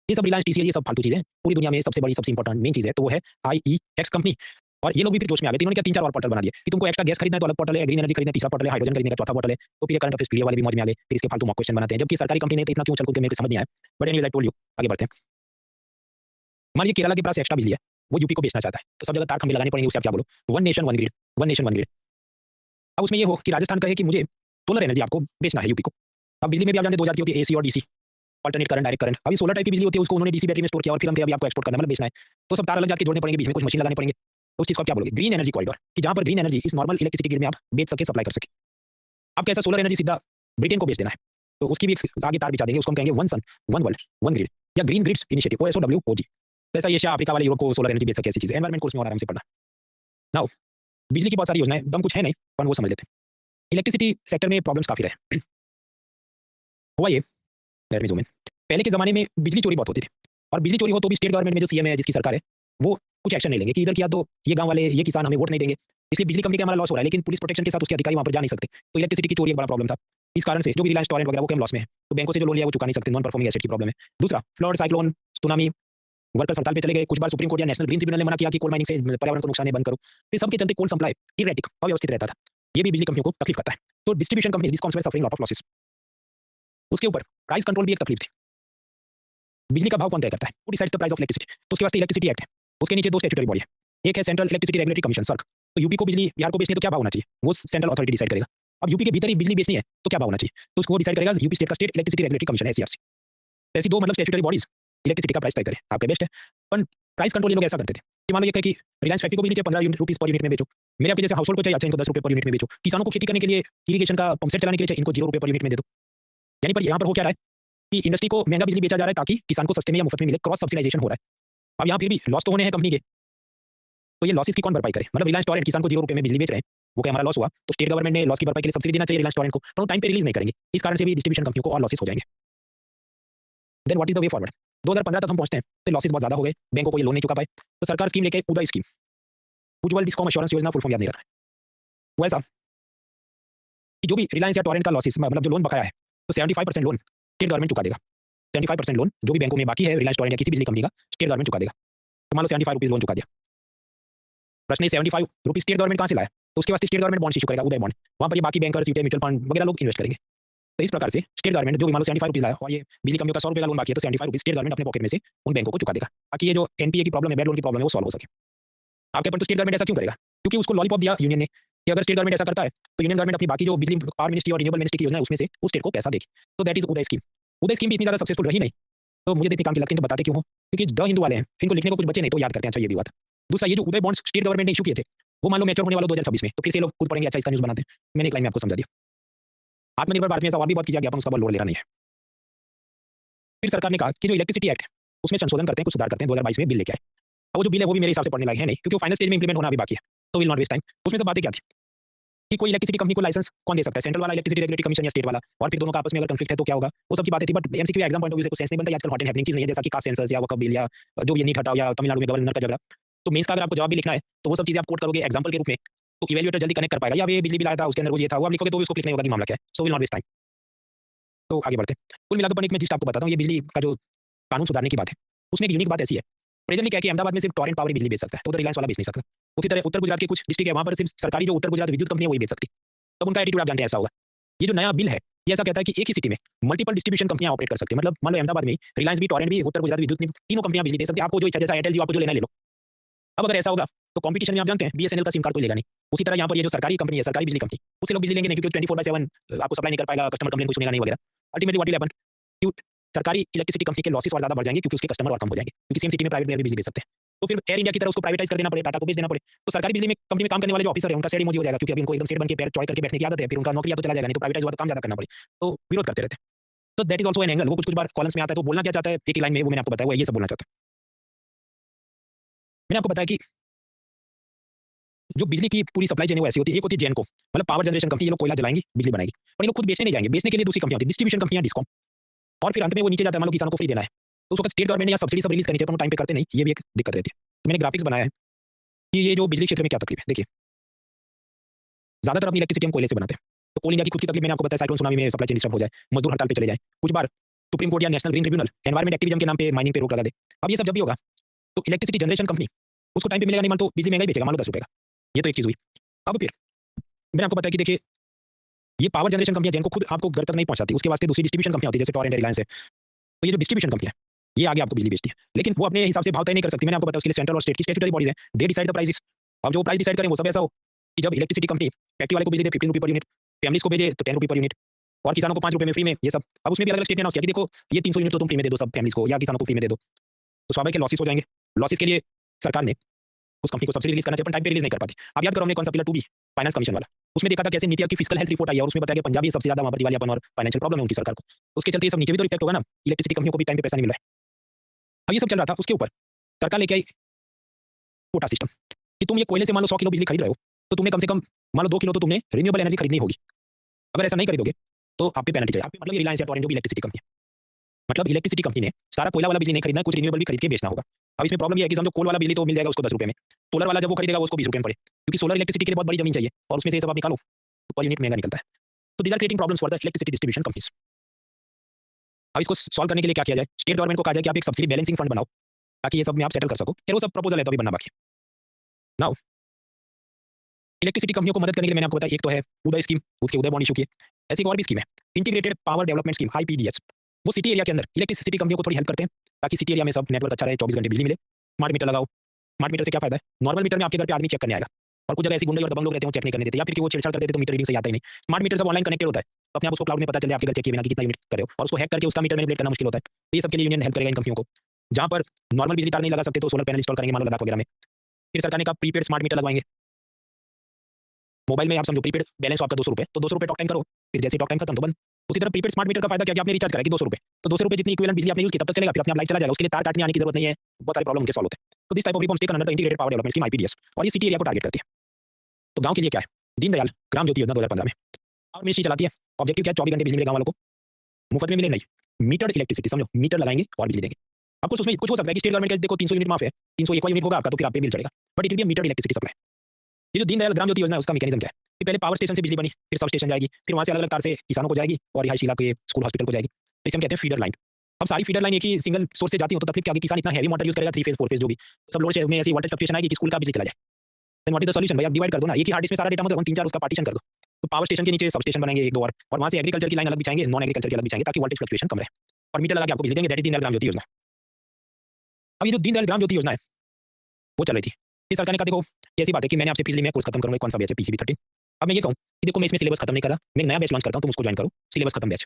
ये सब रिलायंस, TCL, ये सब फालतू चीजें, पूरी दुनिया में सबसे बड़ी, सबसे इंपॉर्टेंट मेन चीज है तो वो है IEX कंपनी। और ये लोग भी फिर जोश में आ गए, इन्होंने क्या 3-4 और पोर्टल बना दिए कि तुमको एक्स्ट्रा गैस खरीदना है तो अलग पोर्टल है, ग्रीन एनर्जी खरीदना है तीसरा पोर्टल है, हाइड्रोजन खरीदने का चौथा पोर्टल है। तो फिर करंट अफेयर्स पीडीएफ वाले भी मौज में आ गए, फिर इसके फालतू मॉक क्वेश्चन बनाते हैं, जबकि सरकारी कंपनी ने तो इतना क्यों चल कूद के मेरे को समझ नहीं आया। But anyways I told you, आगे बढ़ते हैं। मान लीजिए केरला के पास एक्स्ट्रा बिजली है, वो यूपी को बेचना चाहता है, तो सब जगह तार खंभे लगाने पड़ेंगे, उसे आप क्या बोलो? One nation one grid, one nation one grid. अब उसमें ये हो कि राजस्थान कहे कि मुझे सोलर एनर्जी आपको बेचना है यूपी को। अब बिजली में भी आप जानते 2 जाती होती है, AC और DC, alternate current, direct current. अभी सोलर टाइप की बिजली होती है, उसको उन्होंने DC बैटरी में स्टोर किया और फिर हम कहे अभी आपको एक्सपोर्ट करना, मतलब बेचना है। तो सब तार अलग जाके जोड़ने पड़ेंगे, बीच में कुछ मशीन लगाने पड़ेंगे। तो उस चीज को आप क्या बोलोगे? ग्रीन एनर्जी कॉरिडोर, कि जहां पर ग्रीन एनर्जी इस नॉर्मल इलेक्ट्रिसिटी ग्रिड में आप बेच सके, सप्लाई कर सके। आप कैसा सोलर एनर्जी सीधा ब्रिटेन को बेच देना है, तो उसकी भी आगे तार बिछा देंगे, उसको हम कहेंगे one sun one world one grid, या ग्रीन ग्रिड्स इनिशिएटिव, OSOWOG। जैसा एशिया अफ्रीका वाले यूरोप को सोलर एनर्जी बेच सके, ऐसी चीज। एनवायरमेंट कोर्स में और आराम से पढ़ना। नाउ बिजली की बहुत सारी योजनाएं, दम कुछ है नहीं, पर वो समझ लेते हैं। इलेक्ट्रिसिटी सेक्टर में प्रॉब्लम्स काफी रहे। हुआ ये, लेट मी ज़ूम इन। पहले के ज़माने में बिजली चोरी बहुत होती थी, और बिजली चोरी हो तो भी स्टेट गवर्नमेंट में जो CM है, जिसकी सरकार है, वो कुछ एक्शन नहीं लेंगे कि इधर किया तो ये गांव वाले, ये किसान हमें वोट नहीं देंगे, इसलिए बिजली कंपनी का हमारा लॉस हो रहा है, लेकिन पुलिस प्रोटेक्शन के साथ उसके अधिकारी वहां पर जा नहीं सकते। तो इलेक्ट्रिसिटी की चोरी एक बड़ा प्रॉब्लम था। इस कारण से जो भी रिलायंस टोरेंट वगैरह वो कैम लॉस में है, तो बैंकों से जो लोन लिया वो चुका नहीं सकते, नॉन परफॉर्मिंग एसेट की प्रॉब्लम है। दूसरा, फ्लड, साइक्लोन, सुनामी, वर्कर्स हड़ताल पे चले गए, कुछ बार सुप्रीम कोर्ट या नेशनल ग्रीन ट्रिब्यूनल ने मना किया कि कोल माइनिंग से पर्यावरण को नुकसान है, बंद करो। फिर सबके चलते कोल सप्लाई इरेटिक, अव्यवस्थित रहता था। ये भी बिजली कंपनियों को तकलीफ करता है। तो distribution company discoms were suffering lot of losses. उसके ऊपर प्राइस कंट्रोल भी एक तकलीफ थी। बिजली का भाव कौन तय करता है? Who decides the price of electricity? तो उसके वास्ते इलेक्ट्रिसिटी एक्ट है, उसके नीचे 2 स्टैट्यूटरी बॉडी है। एक है सेंट्रल इलेक्ट्रिसिटी रेगुलेटरी कमीशन, सर्क। तो यूपी को बिजली, बिहार को बेचनी है तो क्या भाव होना चाहिए, वो सेंट्रल अथॉरिटी डिसाइड करेगा। अब यूपी के भीतर ही बिजली बेचनी है तो क्या भाव होना चाहिए, तो उसको डिसाइड करेगा यूपी स्टेट का स्टेट इलेक्ट्रिसिटी रेगुलेटरी कमीशन है, SERC। ऐसी 2 मतलब स्टैट्यूटरी बॉडीज इलेक्ट्रिसिटी का प्राइस तय करें, आपके बेस्ट है। पर प्राइस कंट्रोल ये लोग ऐसा करते थे कि मान लो ये कहे कि रिलायंस फैक्ट्री को बिजली चाहिए 15 रुपीस पर यूनिट में बेचो, मेरे आपके जैसे हाउसहोल्ड को चाहिए, अच्छा इनको 10 रुपए पर यूनिट में बेचो, किसानों को खेती करने के लिए, इरिगेशन का पंप सेट चलाने के लिए चाहिए, इनको 0 रुपए पर यूनिट में दे दो। यानी पर यहाँ पर हो क्या रहा है कि इंडस्ट्री को महंगा बिजली बेचा जा रहा है ताकि किसान को सस्ते में या मुफ्त में मिले, क्रॉस सब्सिडाइजेशन हो रहा है। अब यहाँ फिर भी लॉस तो होने हैं कंपनी के, तो ये लॉसेस की कौन भरपाई करे? मतलब रिलायंस टोरेंट किसान को 0 रुपए में बिजली बेच रहे हैं, वो क्या हमारा लॉस हुआ, तो स्टेट गवर्नमेंट ने लॉस की भरपाई के लिए सब्सिडी देना चाहिए रिलायंस टोरेंट को, पर वो टाइम पे रिलीज नहीं करेंगे, इस कारण से भी डिस्ट्रीब्यूशन कंपनियों को और लॉसेस हो जाएंगे। Then what is the way forward? 2015 तक हम पहुंचते हैं तो लॉसेस बहुत ज्यादा हो गए, बैंकों को ये लोन नहीं चुका पाए, तो सरकार स्कीम लेके उदय स्कीम, उज्ज्वल डिस्कॉम एश्योरेंस योजना, फुल फॉर्म याद नहीं रखना है। वो ऐसा कि जो भी रिलायंस या टोरेंट का लॉसेस, मतलब जो लोन बकाया है, तो 75% लोन स्टेट गवर्नमेंट चुका देगा। 75% लोन जो भी बैंकों में बाकी है रिलायंस टोरेंट या किसी बिजली कंपनी का, स्टेट गवर्नमेंट चुका देगा। तो मान लो 75 रुपीज लोन चुका दिया। प्रश्न है 75 रुपीज स्टेट गवर्नमेंट कहाँ से लाया, तो उसके वास्ते स्टेट गवर्नमेंट बॉन्ड इशू करेगा, उदय बॉन्ड। वहाँ पर ये बाकी बैंकर्स, म्यूचुअल फंड वगैरह लोग इन्वेस्ट करेंगे। तो इस प्रकार से स्टेट गवर्नमेंट जो भी मान लो 75 रुपीज लाया और ये बिजली कंपनियों का 100 रुपये का लोन बाकी है, तो 75 रुपीज स्टेट गवर्नमेंट अपने पॉकेट में से उन बैंकों को चुका देगा, ताकि ये जो NPA की प्रॉब्लम है, बैड लोन की प्रॉब्लम है, वो सॉल्व हो सके। आपके पर तो स्टेट गवर्नमेंट ऐसा क्यों करेगा? क्योंकि उसको लॉलीपॉप दिया यूनियन ने कि अगर स्टेट गवर्नमेंट ऐसा करता है तो यूनियन गवर्नमेंट अपनी बाकी जो बिजली पावर मिनिस्ट्री और रिन्यूएबल मिनिस्ट्री की योजना है उसमें से उस स्टेट को पैसा देगी। तो that is Uday scheme. Uday scheme भी इतनी ज़्यादा सक्सेसफुल रही नहीं, तो मुझे देखने काम की लगती है, तो बताते क्यों हो? क्योंकि द हिंदू वाले हैं, इनको लिखने को कुछ बचे नहीं तो याद करते हैं। अच्छा ये भी बात। दूसरा, ये जो उदय बॉन्ड्स स्टेट गवर्नमेंट ने इश्यू किए थे, वो मान लो मैच्योर होने वाला 2026 में, तो फिर से ये लोग खुद पढ़ेंगे, अच्छा इसका न्यूज़ बनाते हैं। मैंने एक लाइन में आपको समझा दिया। आत्मनिर्भर भारत में ऐसा और भी बहुत किया गया, अपन उसका बहुत लोड ले रहा नहीं है। फिर सरकार ने कहा कि जो इलेक्ट्रिसिटी एक्ट है उसमें संशोधन करते हैं, कुछ सुधार करते हैं, 2022 में बिल लेके आए। अब वो जो बिल है वो भी मेरे हिसाब से पढ़ने लायक है नहीं, क्योंकि वो फाइनल स्टेज में इंप्लीमेंट होना अभी बाकी है, तो विल नॉट वेस्ट टाइम। उसमें से बातें क्या थी कि कोई इलेक्ट्रिसिटी कंपनी को लाइसेंस कौन दे सकता है, सेंट्रल वाला इलेक्ट्रिसिटी रेगुलेटरी कमीशन या स्टेट वाला, और फिर दोनों का आपस में अगर कॉन्फ्लिक्ट है तो क्या होगा, वो सब की बातें थी। But MCQ exam point of view से कुछ सेंस नहीं बनता, आजकल हॉट एंड हैपनिंग चीज नहीं है, जैसा कि कास्ट सेंसस या वक्फ बिल या जो ये नीट हटाओ या तमिलनाडु में गवर्नर का झगड़ा। तो मेंस का अगर आपको जवाब भी लिखना है तो वो सब चीजें आप कोट करोगे एग्जांपल के रूप में, तो इवैल्यूएटर जल्दी कनेक्ट कर पाएगा, या ये बिजली बिल आया था उसके अंदर वो ये था, वो आप लिखोगे तो भी उसको क्लिक नहीं होगा कि मामला क्या है। So will not waste time. तो आगे बढ़ते हैं। कुल मिलाकर एक मैं जिस्ट आपको बताता हूँ, ये बिजली का जो कानून सुधारने की बात है उसमें एक यूनिक बात ऐसी है, प्रेजेंटली क्या है कि अहमदाबाद में सिर्फ टॉरेंट पावर ही बिजली बेच सकता है, तो उधर रिलायंस वाला बेच नहीं सकता। उसी तरह उत्तर गुजरात के कुछ डिस्ट्रिक्ट है, वहां पर सिर्फ सरकारी जो उत्तर गुजरात विद्युत कंपनी है वही बेच सकती। तब उनका एटीट्यूड आप जानते हैं ऐसा होगा। ये जो नया बिल है ये ऐसा कहता है कि एक ही सिटी में मल्टीपल डिस्ट्रीब्यूशन कंपनियां ऑपरेट कर सकती है। मतलब मान लो अहमदाबाद में रिलायंस भी, टॉरेंट भी, उत्तर गुजरात विद्युत भी, तीनों कंपनियां बिजली दे सकती है। आपको जो इच्छा, जैसा एयरटेल जियो आपको जो लेना है ले लो। अब अगर ऐसा होगा तो कंपटीशन में आप जानते हैं बीएसएनएल का सिम कार्ड कोई लेगा नहीं। उसी तरह यहाँ पर ये जो सरकारी कंपनी है, सरकारी बिजली कंपनी, उससे लोग बिजली लेंगे नहीं, क्योंकि 24/7 आपको सप्लाई नहीं कर पाएगा, कस्टमर कंप्लेन कोई सुनेगा नहीं वगैरह। अल्टीमेटली व्हाट विल हैपन, सरकारी इलेक्ट्रिसिटी कंपनी के लॉसेस और ज्यादा बढ़ जाएंगे, क्योंकि उसके कस्टमर और कम हो जाएंगे, क्योंकि सेम सिटी में प्राइवेट प्लेयर भी बिजली बेच सकते हैं। तो फिर एयर इंडिया की तरह उसको प्राइवेटाइज कर देना पड़े, टाटा को बेच देना पड़े, तो सरकारी बिजली में कंपनी में काम करने वाले जो ऑफिसर है उनका सेड इमोजी हो जाएगा, क्योंकि अभी उनको एकदम सेड बन के पैर चौड़े करके बैठने की आदत है, फिर उनका नौकरी या तो चला जाएगा, नहीं तो प्राइवेटाइज हुआ तो काम ज्यादा करना पड़े, तो विरोध करते रहते हैं। तो that is also an angle, वो कुछ कुछ बार कॉलम्स में आता है। तो बोलना क्या चाहता है एक ही लाइन में, वो मैंने आपको बताया, वो ये सब बोलना चाहता है। मैंने आपको बताया कि जो बिजली की पूरी सप्लाई चेन है वो ऐसी होती है। एक होती है जेनको, मतलब पावर जनरेशन कंपनी, ये लोग कोयला जलाएंगी बिजली बनाएगी, पर ये लोग खुद बेचने नहीं जाएंगे, बेचने के लिए दूसरी कंपनी होती है, डिस्ट्रीब्यूशन कंपनियां, डिस्कॉम। और फिर अंत में वो नीचे जाता है, मान लो किसानों को फ्री देना है, तो उस वक्त स्टेट गवर्नमेंट ने या सब्सिडी सब रिलीज करनी चाहिए, पर वो टाइम पे करते नहीं, ये भी एक दिक्कत रहती है। तो मैंने ग्राफिक्स बनाया है कि ये जो बिजली क्षेत्र में क्या तकलीफ है। देखिए, ज्यादातर अपनी इलेक्ट्रिसिटी हम कोयले से बनाते हैं, तो कोल इंडिया की खुद की तकलीफ मैंने आपको बताया, साइक्लोन सुनामी में सप्लाई चेन डिस्टर्ब हो जाए, मजदूर हड़ताल पे चले जाए, कुछ बार सुप्रीम कोर्ट या national green tribunal environment activism के नाम पे माइनिंग पे रोक लगा दे। अब ये सब जब भी होगा तो इलेक्ट्रिसिटी जनरेशन कंपनी उसको टाइम पे मिलेगा नहीं, मान तो बिजली महंगाई बेचेगा, मान लो 10 रुपए का। ये तो एक चीज हुई। अब फिर मैंने आपको बताया कि देखिए, ये पावर जनरेशन कंपनियां जिनको खुद आपको घर तक नहीं पहुंचाती, उसके वास्ते दूसरी डिस्ट्रीब्यूशन कंपनी होती है, जैसे टॉरेंट, रिलायंस है। तो ये जो डिस्ट्रीब्यूशन कंपनी है ये आगे आपको बिजली बेचती है, लेकिन वो अपने हिसाब से भाव तय नहीं कर सकती। मैंने आपको बताया उसके लिए सेंट्रल और स्टेट की स्टैट्यूटरी बॉडीज हैं, दे डिसाइड द प्राइसेस। अब जो प्राइस डिसाइड करें वो सब ऐसा हो कि जब इलेक्ट्रिसिटी कंपनी फैक्ट्री वाले को बिजली दे 15 रुपये पर यूनिट, फैमिलीज को भेजे तो 10 रुपये पर यूनिट, और किसानों को 5 रुपये में फ्री में, ये सब। अब उसमें भी अलग अलग स्टेट ने अनाउंस किया कि देखो ये 300 यूनिट तो तुम फ्री में दे दो सब फैमिलीज को, या किसानों को फ्री में दे दो, तो स्वाभाविक लॉसेस हो जाएंगे। लॉसेस के लिए सरकार ने उस कंपनी को सब्सिडी रिलीज करना चाहिए, पर टाइम पे रिलीज नहीं कर पाती। अब याद करो हमने कौन सा पिलर 2 बी फाइनेंस कमीशन वाला, उसमें देखा था कैसे नीति आयोग की फिस्कल हेल्थ रिपोर्ट आई है, और उसमें बताया कि पंजाब ही सबसे ज्यादा वहां पर दिवालियापन और फाइनेंशियल प्रॉब्लम है उनकी सरकार को, तो उसके चलते ये सब नीचे भी तो इफेक्ट होगा ना, इलेक्ट्रिसिटी कंपनियों को भी टाइम पे पैसा नहीं मिला है। अब ये सब चल रहा था, उसके ऊपर सरकार लेके आई कोटा सिस्टम कि तुम ये कोयले से मान लो 100 किलो बिजली खरीद रहे हो, तो तुम्हें कम से कम मान लो 2 किलो तो तुमने रिन्यूएबल एनर्जी खरीदनी होगी। अगर ऐसा नहीं खरीदोगे तो आप पे पेनल्टी चाहिए। आप पे मतलब ये रिलायंस या टोरेंट जो भी इलेक्ट्रिसिटी कंपनी है, मतलब इलेक्ट्रिसिटी कंपनी ने सारा कोयला वाला बिजली नहीं खरीदना है, कुछ रिन्यूएबल भी खरीद के बेचना होगा। अब इसमें प्रॉब्लम ये है कि समझो कोल वाला बिजली तो मिल जाएगा उसको 10 रुपये में, सोलर वाला जब वो खरीदेगा उसको 20 रुपये में पड़े, क्योंकि सोलर इलेक्ट्रिसिटी के लिए बहुत बड़ी जमीन चाहिए और उसमें से ये सब आप निकालो तो पर यूनिट महंगा निकलता है। तो these are creating problems for the electricity distribution companies. अब इसको सॉल्व करने के लिए क्या किया जाए, स्टेट गवर्नमेंट को कहा जाए कि आप एक सब्सिडी बैलेंसिंग फंड बनाओ ताकि ये सब में आप सेटल कर सको। फिर वो सब प्रपोजल है तो अभी बनना बाकी है। नाउ इलेक्ट्रिसिटी कंपनियों को मदद करने के लिए मैंने आपको बताया, एक तो है उदय स्कीम, उसके उदय बॉन्ड इशू किए। ऐसी एक और भी स्कीम है, integrated power development scheme, IPDS. वो सिटी एरिया के अंदर इलेक्ट्रिसिटी कंपनियों को थोड़ी हेल्प करते हैं ताकि सिटी एरिया में सब नेटवर्क अच्छा रहे, 24 घंटे बिजली मिले। स्मार्ट मीटर लगाओ। स्मार्ट मीटर से क्या फायदा है, नॉर्मल मीटर में आपके घर पे आदमी चेक करने आएगा, और कुछ जगह ऐसी गुंडे और दबंग लोग रहते हैं चेक नहीं करने देते, या फिर कि वो छेड़छाड़ कर देते तो मीटर रीडिंग सही आता ही नहीं। स्मार्ट मीटर सब ऑनलाइन कनेक्टेड होता है, तो अपने आप उसको क्लाउड में पता चल जाए आपके घर चेक किए बिना कि कितना यूनिट कर रहे हो, और उसको हैक करके उसका मीटर मैनिपुलेट करना मुश्किल होता है। तो ये सब के लिए यूनियन हेल्प करेगा इन कंपनियों को। जहाँ पर नॉर्मल बिजली तार नहीं लगा सकते तो सोलर पैनल इंस्टॉल करेंगे, मान लो लद्दाख वगैरह में। फिर सरकार ने कहा प्रीपेड स्मार्ट मीटर लगवाएंगे। मोबाइल में आप समझो प्रीपेड बैलेंस आपका 200 रुपये, तो 200 रुपये टॉक टाइम करो, फिर जैसे टॉक टाइम खत्म तो बंद। उसी तरह प्रीपेड स्मार्ट मीटर का फायदा क्या कि आपने रिचार्ज करा कि 200 रुपये, तो 200 रुपये जितनी इक्विवेलेंट बिजली आपने यूज की तब तक चलेगा, फिर अपने आप लाइट चला जाएगा, उसके लिए तार काटने आने की जरूरत नहीं है, बहुत सारे प्रॉब्लम उनके सॉल्व होते हैं। तो this type of reforms taken under the integrated power development scheme IPDS, और ये सिटी एरिया को टारगेट करती है। तो गांव के लिए क्या है, दीनदयाल ग्राम ज्योति योजना 2015 में पावर मिनिस्ट्री चलाती है। ऑब्जेक्टिव क्या है, 24 घंटे बिजली मिले गाँव वालों को, मुफ्त में मिले नहीं, मीटर्ड इलेक्ट्रिसिटी, समझो मीटर लगाएंगे और बिजली देंगे। आपको उसमें कुछ हो सकता है कि स्टेट गवर्नमेंट का देखो 300 यूनिट माफ है, 301 यूनिट होगा आपका तो फिर आप पे बिल चढ़ेगा, but it will be metered electricity supply. ये जो दीनदयाल ग्राम ज्योति योजना है उसका मैकेनिज्म क्या है कि पहले पावर स्टेशन से बिजली बनी, फिर सब स्टेशन जाएगी, फिर वहां से अलग अलग तार से किसानों को जाएगी और रिहायशी इलाके स्कूल हॉस्पिटल को जाएगी। तो इसे हम कहते हैं फीडर लाइन। अब सारी फीडर लाइन एक ही सिंगल सोर्स से जाती हो तो तकलीफ क्या होगी, किसान इतना हैवी मोटर यूज करेगा 3 फेज 4 फेज जो भी, सब लोड में ऐसी वोल्टेज फ्लक्चुएशन आएगी कि स्कूल का बिजली चला जाए। Then what is the solution, भाई आप डिवाइड कर दो ना, एक ही हार्ड डिस्क में सारा डेटा मतलब 3-4 उसका पार्टीशन कर दो। तो पावर स्टेशन के नीचे सब स्टेशन बनेंगे 1-2 और वहां से एग्रीकल्चर की लाइन अलग बिछाएंगे, नॉन एग्रीकल्चर की अलग बिछाएंगे ताकि वोल्टेज फ्लक्चुएशन कम रहे, और मीटर लगा के आपको बिजली देंगे। दैट इज दीनदयाल ग्राम ज्योति योजना। अब ये जो दीनदयाल ग्राम ज्योति योजना है वो चल रही थी, फिर सरकार ने कहा देखो ये ऐसी बात है कि मैंने आपसे पिछली मैं कोर्स खत्म करूंगा, कौन सा बैच है पीसीबी 13। अब मैं ये कहूँ कि देखो मैं इसमें सिलेबस खत्म नहीं कर रहा, मैं एक नया बैच लॉन्च करता हूँ, तुम उसको ज्वाइन करो, सिलेबस खत्म बैच।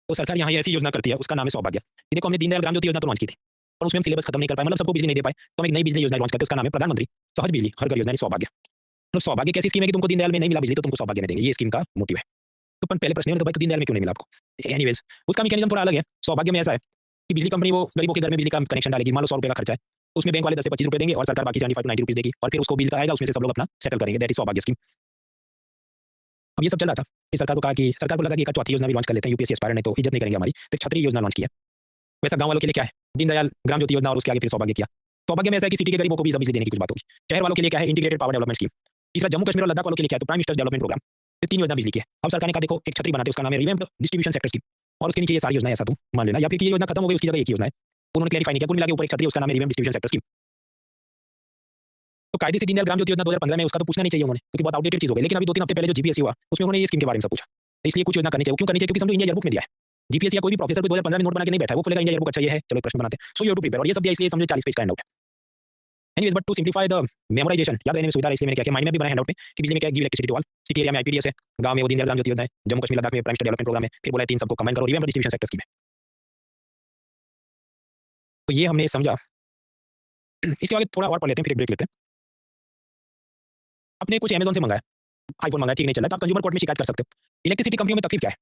तो सरकार यहाँ ये ऐसी योजना करती है, उसका नाम है सौभाग्य। ये देखो हमने दीनदयाल ग्राम ज्योति योजना तो लॉन्च की थी, और उसमें हम सिलेबस खत्म नहीं कर पाए, मतलब सबको बिजली नहीं दे पाए, तो हम एक नई बिजली योजना लॉन्च करते हैं, उसका नाम है प्रधानमंत्री सहज बिजली हर घर योजना, यानी सौभाग्य। मतलब सौभाग्य कैसी स्कीम है कि तुमको दीनदयाल में नहीं मिला बिजली तो तुमको सौभाग्य में देंगे, ये स्कीम का मोटिव है। तो पहले प्रश्न है तो भाई तो दीनदयाल में क्यों नहीं मिला आपको? एनीवेज उसका मैकेनिज्म थोड़ा अलग है। सौभाग्य में ऐसा है कि बिजली कंपनी वो गरीबों के घर में बिजली का कनेक्शन डालेगी, मान लो 100 रुपये का खर्चा है, तो उसमें बैंक वाले 10 से 25 रुपये देंगे और सरकार बाकी 75 टू 90 रुपीज देगी, और फिर उसको बिल का आएगा, उसमें से सब लोग अपना सेटल करेंगे, दैट इज सौभाग्य स्कीम। अब ये सब चल रहा था, फिर सरकार को कहा कि सरकार को लगा कि एक चौथी योजना भी लॉन्च कर लेते हैं, यूपीएससी एस्पायर नहीं तो इज्जत नहीं करेंगे हमारी, तो छतरी योजना लॉन्च किया। वैसा गांव वालों के लिए क्या है, दीनदयाल ग्राम ज्योति योजना, और उसके आगे फिर सौभाग्य किया। सौभाग्य में ऐसा है कि सिटी के गरीबों को भी बिजली देने की कुछ बात होगी। शहर वालों के लिए क्या है, इंटीग्रेटेड पावर डेवलपमेंट स्कीम। तीसरा जम्मू कश्मीर और लद्दाख वालों के लिए क्या है, तो प्राइम मिनिस्टर्स डेवलपमेंट प्रोग्राम। ये 3 योजना बिजली की है। अब सरकार ने कहा देखो एक छतरी बनाते हैं, उसका नाम है रिवैम्प्ड डिस्ट्रीब्यूशन सेक्टर स्कीम, और उसके नीचे ये सारी योजना ऐसा तुम मान लेना, या फिर ये योजना खत्म हो गई उसकी जगह एक ही योजना है, उन्होंने क्लैरिफाई नहीं किया, कुल मिला के ऊपर एक छतरी, उसका नाम है रिवैम्प्ड डिस्ट्रीब्यूशन सेक्टर स्कीम। तो कायदे से दीनदयाल ग्राम ज्योति योजना 2015 में उसका तो पूछना नहीं चाहिए उन्होंने, क्योंकि बहुत आउटडेटेड चीज हो गई, लेकिन अभी 2-3 हफ्ते पहले जो जीपीएससी हुआ उसमें उन्होंने ये स्कीम के बारे में सब पूछा, तो इसलिए कुछ योजना करनी चाहिए। क्यों करनी चाहिए, क्योंकि समझो इंडिया ईयरबुक में दिया है। जीपीएससी या कोई भी प्रोफेसर को 2015 में नोट बना के नहीं बैठा है, वो खोलेगा इंडिया ईयरबुक, अच्छा ये है चलो एक प्रश्न बनाते हैं, so you have to prepare, और ये सब दिया इसलिए समझो 40 पेज का हैंडआउट है। Anyways but to simplify the memorisation, याद रहने में सुविधा है, इसलिए मैंने क्या किया, माइंड में भी बनाया हैंडआउट में कि बिजली में क्या give electricity to all, city area में आईपीडीएस है, गांव में वो दीनदयाल ग्राम ज्योति योजना है, जम्मू कश्मीर लद्दाख में प्राइम मिनिस्टर डेवलपमेंट प्रोग्राम है, फिर बोला 3 सबको कंबाइन करो, रिवैम्प्ड डिस्ट्रीब्यूशन सेक्टर स्कीम है। तो ये हमने समझा। इसके आगे थोड़ा और पढ़ लेते हैं, फिर एक ब्रेक लेते हैं। आपने कुछ अमेज़न से मंगाया, आईफोन मंगाया, ठीक नहीं चल रहा, तो आप कंज्यूमर कोर्ट में शिकायत कर सकते हो। इलेक्ट्रिसिटी कंपनियों में तकलीफ क्या है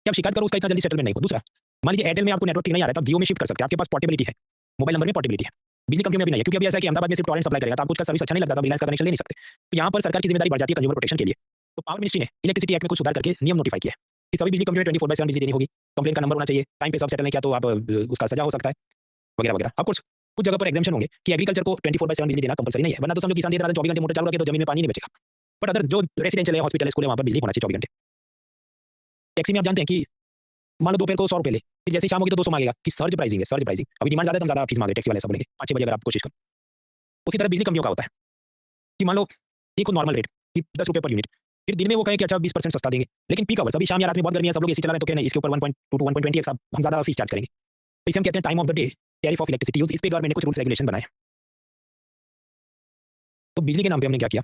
कि आप शिकायत करो उसका इतना जल्दी सेटलमेंट नहीं हो। दूसरा, मान लीजिए एयरटेल में आपको नेटवर्क ठीक नहीं आ रहा है, तो आप जियो में शिफ्ट कर सकते हैं, आपके पास पोर्टेबिलिटी है, मोबाइल नंबर में पोर्टेबिलिटी है। बिजली कंपनी में भी नहीं है, क्योंकि अभी ऐसा है कि अहमदाबाद में सिर्फ टोरेंट सप्लाई करेगा, तो आपको उसका सर्विस अच्छा नहीं लगता, तो रिलायंस का कनेक्शन ले नहीं सकते। तो यहाँ पर सरकार की जिम्मेदारी बढ़ जाती है कंज्यूमर प्रोटेक्शन के लिए। तो पावर मिनिस्ट्री ने इलेक्ट्रिसिटी एक्ट में कुछ सुधार करके नियम नोटिफाई किया है कि सभी बिजली कंपनी 24/7 बिजली देनी होगी, कंप्लेन का नंबर होना चाहिए, टाइम पे सब सेटल नहीं किया तो आप उसका सजा हो सकता है, वगैरह वगैरह। ऑफ कोर्स कुछ जगह पर एग्जेम्पशन होंगे कि एग्रीकल्चर को 24/7 बिजली देना कंपलसरी नहीं है, वरना तो समझो किसान दिन रात 24 घंटे मोटर चालू रखे तो जमीन में पानी नहीं बचेगा। बट अदर जो रेसिडेंशियल है, हॉस्पिटल है, स्कूल है, वहाँ पर बिजली होना चाहिए 24 घंटे। टैक्सी में आप जानते हैं कि मान लो दोपहर को 100 रुपये ले, फिर जैसे ही शाम होगी तो 200 मांगेगा कि सर्ज प्राइसिंग है, सर्ज प्राइसिंग। अभी डिमांड ज़्यादा है तो हम ज़्यादा फीस मांगे, टैक्सी वाले सब बोलेंगे 5-6 बजे अगर आप कोशिश करो। उसी तरह बिजली कंपनियों का होता है कि मान लो एक नॉर्मल रेट कि 10 रुपये पर यूनिट, फिर दिन में वो कहे कि अच्छा 20% सस्ता देंगे, लेकिन पीक आवर्स अभी शाम या रात में बहुत गर्मी है, सब लोग एसी चला रहे हैं, तो क्या नहीं इसके ऊपर 1.2 टू 1.20 हम ज़्यादा फीस चार्ज करेंगे। तो इसे हम कहते हैं time of the day tariff of electricity use. इस पे गवर्नमेंट ने कुछ रूल्स रेगुलेशन बनाए। तो बिजली के नाम पे हमने क्या किया,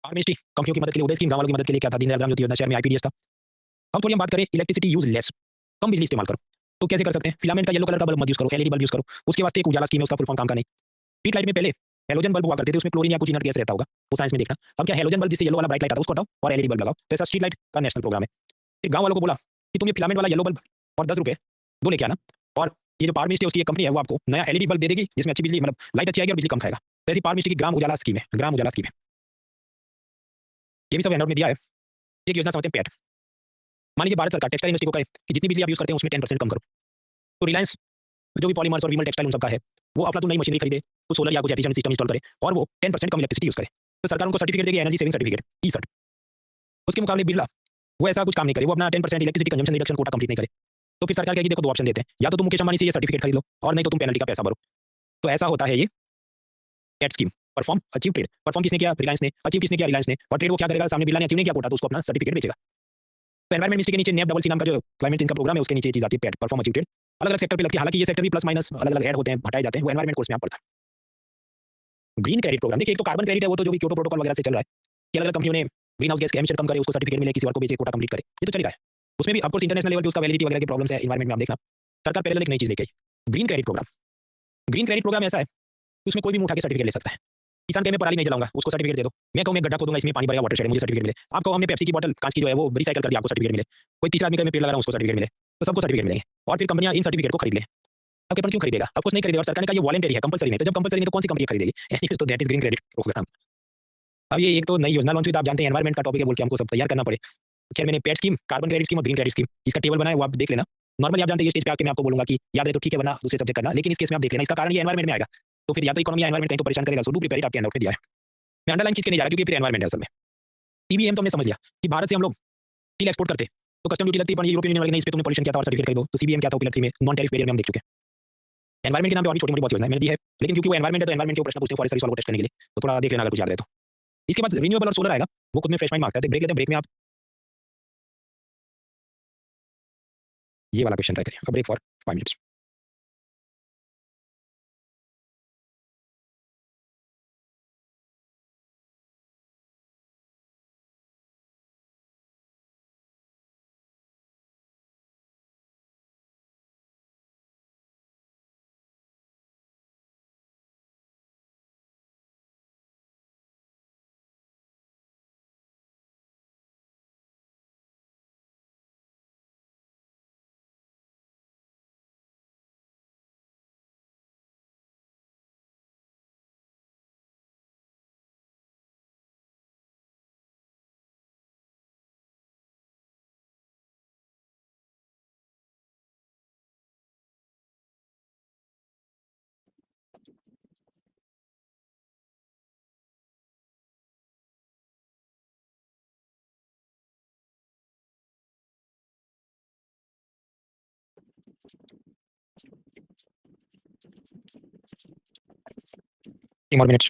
पावर मिनिस्ट्री कंपनियों की मदद के लिए, उदय स्कीम गाँव वालों की मदद के लिए क्या था, दीनदयाल ग्राम ज्योति योजना, शहर में आईपीडीएस था। अब थोड़ी हम बात करें इलेक्ट्रिसिटी यूज लेस, कम बिजली इस्तेमाल करो, तो कैसे कर सकते हैं। फिलामेंट का येलो कलर का बल्ब मत यूज करो, एलईडी बल्ब यूज करो। उसके वास्ते एक उजाला स्कीम है, उसका फुल फॉर्म काम का नहीं। स्ट्रीट लाइट में पहले हेलोजन बल्ब हुआ करते थे, उसमें क्लोरीन या कुछ इनर्ट गैस रहता होगा, वो साइंस में देखना। अब क्या हेलोजन बल्ब जिससे येलो वाला ब्राइट लाइट आता है उसको हटाओ और एलईडी बल्ब लगाओ, तो ऐसा स्ट्रीट लाइट का नेशनल प्रोग्राम है। फिर गाँव वालों को बोला कि तुम ये फिलामेंट वाला येलो बल्ब और 10 रुपये दो लेके आना, और ये जो पावर मिनिस्ट्री है उसकी एक कंपनी है वो आपको नया एलईडी बल्ब दे देगी जिसमें अच्छी बिजली, मतलब लाइट अच्छी आएगी और बिजली कम खाएगा। तो ऐसी पावर मिनिस्ट्री की ग्राम उजाला स्कीम है, ग्राम उजाला स्कीम है। ये भी सब हैंडआउट में दिया है। एक योजना समझते हैं पैट। मान लीजिए भारत सरकार टेक्सटाइल इंडस्ट्री को कहे कि जितनी बिजली आप यूज करते हैं उसमें 10% कम करो, तो रिलायंस जो भी पॉलीमर्स और विमल टेक्सटाइल उन सबका है, वो अपना तो नई मशीनरी खरीदे, कुछ सोलर या कुछ एफिशिएंट सिस्टम इंस्टॉल करे, और वो 10% कम इलेक्ट्रिसिटी यूज करे, तो सरकार उनको सर्टिफिकेट देगी, एनर्जी सेविंग सर्टिफिकेट, ई सर्ट। उसके मुकाबले बिरला वो ऐसा कुछ काम नहीं करे, वो अपना 10% electricity consumption reduction quota complete नहीं करे, तो फिर सरकार कहेगी देखो 2 ऑप्शन देते हैं, या तो तुम मुकेश अंबानी से ये सर्टिफिकेट खरीद लो, और नहीं तो तुम पेनल्टी का पैसा भरो। तो ऐसा होता है ये कैट scheme. Perform achieve trade, perform किसने किया, रिलायंस ने। अचीव किसने किया, रिलायंस ने। और ट्रेड वो क्या करेगा, सामने बिरला ने अचीव नहीं किया कोटा, तो उसको अपना सर्टिफिकेट बेचेगा। तो एनवायरमेंट मिनिस्ट्री के नीचे नेप डबल सी नाम का जो क्लाइमेट चेंज का प्रोग्राम है, उसके नीचे ये चीज आती है पैट, परफॉर्म अचीव ट्रेड। अलग अलग सेक्टर पे लगती है, हालांकि ये सेक्टर भी प्लस माइनस अलग अलग ऐड होते हैं, हटाए जाते हैं, वो एनवायरमेंट कोर्स में आप पढ़ता है। ग्रीन क्रेडिट प्रोग्राम, देखिए एक तो कार्बन क्रेडिट है, वो तो जो भी क्योटो प्रोटोकॉल वगैरह से चल रहा है कि अलग अलग कंपनियों ने ग्रीन हाउस गैस के एमिशन कम करे, उसको सर्टिफिकेट मिले, किसी और को बेचे, कोटा कंप्लीट करे, ये तो चल रहा है। उसमें भी ऑफकोर्स इंटरनेशनल लेवल पे उसका वैलिडिटी वगैरह की प्रॉब्लम्स है, एनवायरमेंट में आप देखना। सरकार पहले एक नई चीज लेके आई, green credit program. Green credit program ऐसा है कि उसमें कोई भी उठा के सर्टिफिकेट ले सकता है। किसान कहे मैं पराली नहीं जलाऊंगा, उसको सर्टिफिकेट दे दो। मैं कहूँ मैं गड्ढा खोदूंगा, इसमें पानी भरेगा, वाटर शेड है, मुझे सर्टिफिकेट मिले। आप कहो हमने पेप्सी की बोतल कांच की जो है वो रिसाइकल कर दिया, आपको सर्टिफिकेट मिले। कोई तीसरा आदमी कहे मैं पेड़ लगा रहा हूँ, उसको सर्टिफिकेट मिले, तो सबको सर्टिफिकेट मिलेंगे, और फिर कंपनियां इन सर्टिफिकेट को खरीद लें। अब पेपर क्यों खरीदेगा, अब कुछ नहीं खरीदेगा, और सरकार ने कहा ये वॉलंटरी है, कंपलसरी नहीं। तो जब कंपलसरी नहीं तो कौन सी कंपनी खरीदेगी, तो that is green credit programme. अब ये एक तो नई योजना लॉन्च हुई, तो आप जानते हैं एनवायरमेंट का टॉपिक है बोल के हमको सब तैयार करना पड़े। खैर मैंने पेट स्कीम, कार्बन क्रेडिट स्कीम और ग्रीन क्रेडिट स्कीम, इसका टेबल बनाया, वो आप देख लेना। नॉर्मली आप जानते हैं ये स्टेज पे आके मैं आपको बोलूंगा कि याद रहे तो ठीक है, वरना दूसरे सब्जेक्ट करना, लेकिन इस केस में आप देख लेना, इसका कारण ये एनवायरमेंट में आएगा, तो फिर या तो इकोनॉमी या एनवायरमेंट कहीं तो परेशान करेगा, सो डू प्रिपेयर, आपके हैंडआउट में दिया है। मैं अंडरलाइन खींच के नहीं जा रहा क्योंकि फिर एनवायरमेंट है असल में। टीबीएम तो हमने समझ लिया कि भारत से हम लोग स्टील एक्सपोर्ट करते तो कस्टम ड्यूटी लगती है, पर यूरोपियन यूनियन वाले ने इस पे तुमने पॉल्यूशन किया था और सर्टिफिकेट खरीदो। तो सीबीएम क्या था, पिलर 3 में नॉन टैरिफ बैरियर में हम देख चुके हैं। एनवायरमेंट के नाम पे और भी छोटी मोटी बहुत योजना मैंने दी है, लेकिन क्योंकि वो एनवायरमेंट है तो एनवायरमेंट के ऊपर प्रश्न पूछते हैं फॉरेस्ट सर्विस वालों को टेस्ट करने के लिए, तो थोड़ा देख लेना अगर कुछ याद रहे तो। इसके बाद रिन्यूएबल और सोलर आएगा, वो खुद में फ्रेश माइंड मांगता है, तो ब्रेक लेते हैं, ब्रेक में आप ये वाला क्वेश्चन ट्राई करिए, break for 5 minutes. 3 more minutes.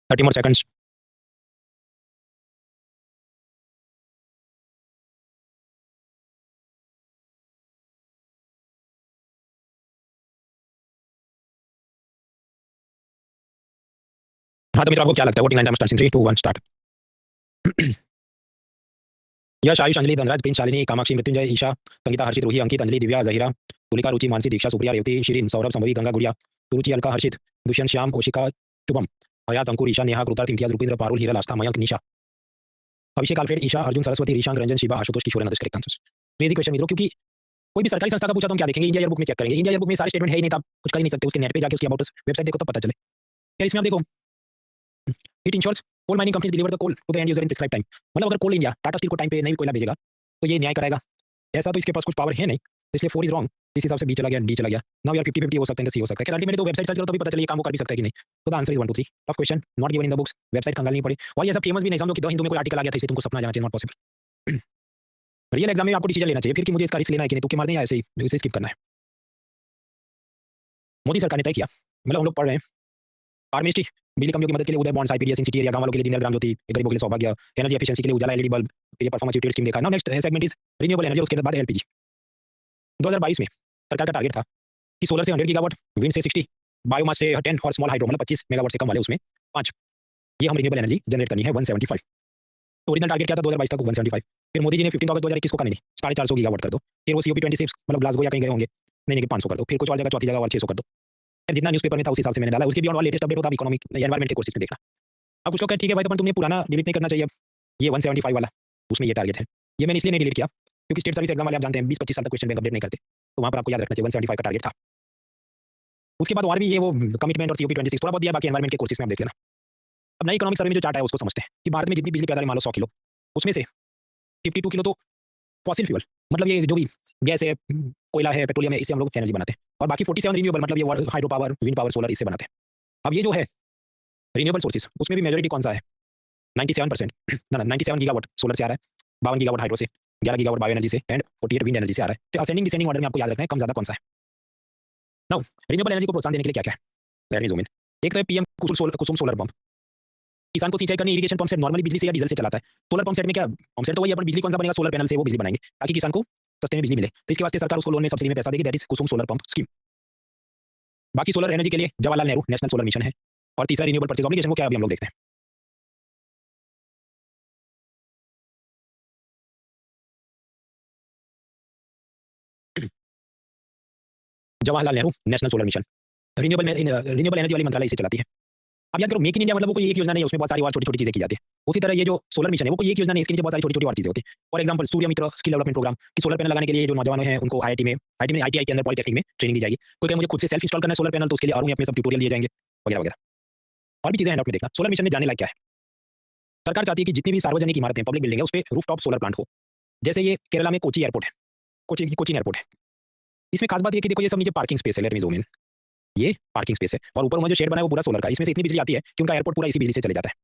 Thirty more seconds. हाँ तो मित्र आपको क्या लगता है voting time starts in 3 2 1 start. Yash Ayush Anjali Dhanraj Prince Shalini Kamakshi Mrityunjay Isha Sangeeta Harshit Ruhi Ankit Anjali Divya Zahira Tulika Ruchi Mansi Diksha Supriya Revathi Shirin Saurabh Sambhavi Ganga Gudiya Suruchi Alka हर्षित दुष्यंत श्याम ओशिका शुभम हयात अंकुर ईशा नेहा कृतार्थ इम्तियाज रुपिंद्र पारुल हीरा आस्था मयंक निशा अभिषेक अल्फ्रेड ईशा अर्जुन सरस्वती ऋषांक रंजन शिवा आशुतोष किशोर नदर्श करेक्ट आंसर्स। क्रेजी क्वेश्चन मित्रों, क्योंकि कोई भी सरकारी संस्था का पूछा तो हम क्या देखेंगे, इंडिया ईयर बुक में चेक करेंगे। इंडिया ईयर बुक में सारे स्टेटमेंट है ही नहीं, तो आप कुछ कर ही नहीं सकते। उसके नेट पे जाके उसकी अबाउट वेबसाइट देखो तो पता चले। यार इसमें आप देखो, it ensures coal mining companies deliver the coal to the end user in prescribe time. मतलब अगर कोल इंडिया टाटा स्टील को टाइम पे नहीं कोयला भेजेगा तो ये न्याय कराएगा। ऐसा तो इसके पास कुछ पावर है नहीं, इसलिए 4 इज रॉन्ग। इस हिसाब से बी चला गया, डी चला गया। नाउ यार 50-50 हो सकते हैं, सी हो सकता है। अल्टीमेटली तो वेबसाइट सर्च करो तो भी पता चले ये काम वो कर भी सकता है कि नहीं। तो the answer is 1 2 3। Tough question, not given in the books, website खंगालनी पड़ी। और ये ऐसा फेमस भी नहीं समझो कि द हिंदू में कोई आर्टिकल आ गया था इसलिए तुमको सपना जाना चाहिए, नॉट पॉसिबल। रियल एग्जाम में आपको डिसीजन लेना चाहिए फिर कि मुझे इसका रिस्क लेना है कि नहीं, तुक्के मारने या ऐसे ही इसे स्किप करना है। मोदी सरकार ने तय किया, मतलब हम लोग पढ़ रहे हैं, पावर मिनिस्ट्री बिजली कंपनियों की मदद के लिए Uday bonds IPDS in city area, गांव वालों के लिए दीनदयाल ग्राम ज्योति, गरीबों के लिए सौभाग्य, एनर्जी एफिशिएंसी के लिए उजाला एलईडी बल्ब, ये परफॉर्मेंस यूटिलिटी स्कीम देखा। Now next segment is renewable energy, उसके बाद एलपीजी। 2022 में सरकार का टारगेट था कि सोलर से 100 गीगावाट, विंड से 60, बायोमास से 10 और स्मॉल हाइड्रो मतलब 25 मेगावाट से कम वाले उसमें 5, ये हम रिन्यूएबल एनर्जी जनरेट करनी है 175। तो ओरिजिनल टारगेट क्या था 2022 तक 175। फिर मोदी जी ने 15 अगस्त 2021 को कहा नहीं 450 गीगावाट कर दो। फिर वो सीओपी 26 मतलब ग्लासगो या कहीं गए होंगे, नहीं नहीं 500 कर दो। फिर कुछ और जगह, चौथी जगह और 600 कर दो। जितना न्यूज़पेपर में था उस हिसाब से मैंने डाला। उसके भी और लेटेस्ट अपडेट होता है इकोनॉमिक एनवायरमेंट के कोर्सेज में देखना। अब कुछ लोग कहे ठीक है भाई, तो तुमने पुराना डिलीट नहीं करना चाहिए। अब ये 175 वाला उसमें ये टारगेट है। ये मैंने इसलिए नहीं डिलीट किया क्योंकि स्टेट सर्विस एग्जाम वाले आप जानते हैं 20-25 साल तक क्वेश्चन बैंक अपडेट नहीं करते, तो वहाँ पर आपको याद रखना चाहिए 175 का टारगेट था। उसके बाद और भी ये वो कमिटमेंट और सीओपी 26 थोड़ा बहुत दिया, बाकी एनवायरमेंट के कोर्सेज में आप देख लेना। अब नई इकोनॉमिक सर्वे में जो चार्ट है उसको समझते हैं कि भारत में जितनी बिजली पैदा है मान लो 100 किलो, उसमें से 52 किलो तो फॉसिल फ्यूल मतलब ये जो भी गैस है, कोयला है, पेट्रोलियम है, इससे हम लोग एनर्जी बनाते हैं। और बाकी 47 रिन्यूएबल मतलब ये hydro power, wind power, solar, इससे बनाते हैं। अब ये जो है रिन्यूएबल सोर्सेज, उसमें भी मेजोरिटी कौन सा है 97%, ना 97 गीगावाट सोलर से आ रहा है, 52 गीगावाट हाइड्रो से, 11 गीगावाट बायो एनर्जी से एंड 48 विंड एनर्जी से आ रहा है। तो असेंडिंग डिसेंडिंग ऑर्डर में आपको याद रखना है कम ज्यादा कौन सा है। नाउ रिन्यूएबल एनर्जी को प्रोत्साहन देने के लिए क्या क्या है, लेट मी ज़ूम इन। एक तो है पीएम कुसुम सोलर पंप। किसान को सिंचाई करनी इरिगेशन पंप सेट नॉर्मली बिजली से या डीजल से चलाता है। सोलर पंप सेट में क्या, पंप सेट तो वही अपन बिजली कौन सा बनेगा, सोलर पैनल से वो बिजली बनाएंगे ताकि किसान को सस्ते में बिजली मिले। तो इसके वास्ते सरकार उसको लोन में सब्सिडी में पैसा देगी, that is Kusum solar pump scheme. बाकी सोलर एनर्जी के लिए Jawaharlal Nehru national solar mission है। और तीसरा रिन्यूएबल परचेज ऑब्लिगेशन को क्या अभी हम लोग देखते हैं। Jawaharlal Nehru national solar mission renewable energy वाली मंत्रालय इसे चलाती है। अब याद करो मेक इन इंडिया मतलब वो कोई एक योजना नहीं है, उसमें बहुत सारी और छोटी छोटी चीजें की जाती है। उसी तरह ये जो सोलर मिशन है वो कोई एक योजना नहीं, इसके नीचे बहुत सारी छोटी छोटी और चीजें होती है। For example Surya Mitra skill development programme की सोलर पैनल लगाने के लिए जो नौजवान हैं उनको आईटीआई के अंदर पॉलिटेक्निक में ट्रेनिंग दी जाएगी। कोई कहे मुझे खुद से सेल्फ इंस्टॉल करना है सोलर पैनल, तो उसके लिए और अपने सब ट्यूटोरियल दिए जाएंगे वगैरह वगैरह। और भी चीजें हैंड आउट में देखना। सोलर मिशन में जाने लायक क्या है, सरकार चाहती है कि जितनी भी सार्वजनिक इमारतें पब्लिक बिल्डिंग है उस पर रूफटॉप सोलर प्लांट हो। जैसे ये केरला में कोची एयरपोर्ट है, कोचिन एयरपोर्ट है। इसमें खास बात ये कि देखो ये सब नीचे पार्किंग स्पेस है, लेट मी ज़ूम इन। ये पार्किंग स्पेस है और ऊपर जो शेड बना है वो पूरा सोलर का। इसमें से इतनी बिजली आती है कि उनका एयरपोर्ट पूरा इसी बिजली से चले जाता है।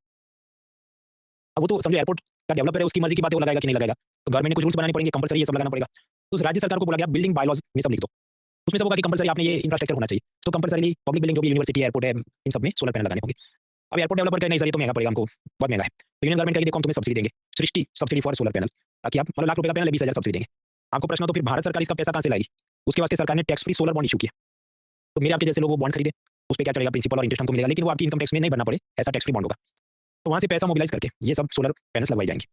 अब वो तो समझो एयरपोर्ट का डेवलपर है, उसकी मर्जी की बात है, वो लगाएगा कि नहीं लगाएगा। तो गवर्नमेंट ने कुछ रूल्स बनाने पड़ेंगे, कंपलसरी ये सब लगाना पड़ेगा। तो उस राज्य सरकार को बोला गया बिल्डिंग बायलॉज में सब लिख दो। उसमें से होगा कि कंपलसरी आपने ये इंफ्रास्ट्रक्चर होना चाहिए, तो कंपलसरी पब्लिक बिल्डिंग जो भी यूनिवर्सिटी एयरपोर्ट है इन सब में सोलर पैनल लगाने होंगे। अब एयरपोर्ट डेवलपर का नहीं सर ये तो महंगा पड़ेगा हमको, बहुत महंगा है, तो यूनियन गवर्नमेंट का देखो हम तुम्हें सब्सिडी देंगे, सृष्टि सब्सिडी फॉर सोलर पैनल, ताकि आप मतलब लाख रुपए का पैनल है 20,000 सब्सिडी देंगे। आपको प्रश्न हो तो फिर भारत सरकार इसका पैसा कहाँ से लाएगी? उसके वास्ते सरकार ने tax free solar bond issue किया, तो मेरे आपके जैसे लोग वो बॉन्ड खरीदे, उस पर क्या चलेगा, प्रिंसिपल और इंटरेस्ट हमको मिलेगा, लेकिन वो आपकी इनकम टैक्स में नहीं भरना पड़े, ऐसा टैक्स फ्री बॉन्ड होगा। तो वहाँ से पैसा मोबिलाइज करके ये सब सोलर पैनल्स लगवाई जाएंगे।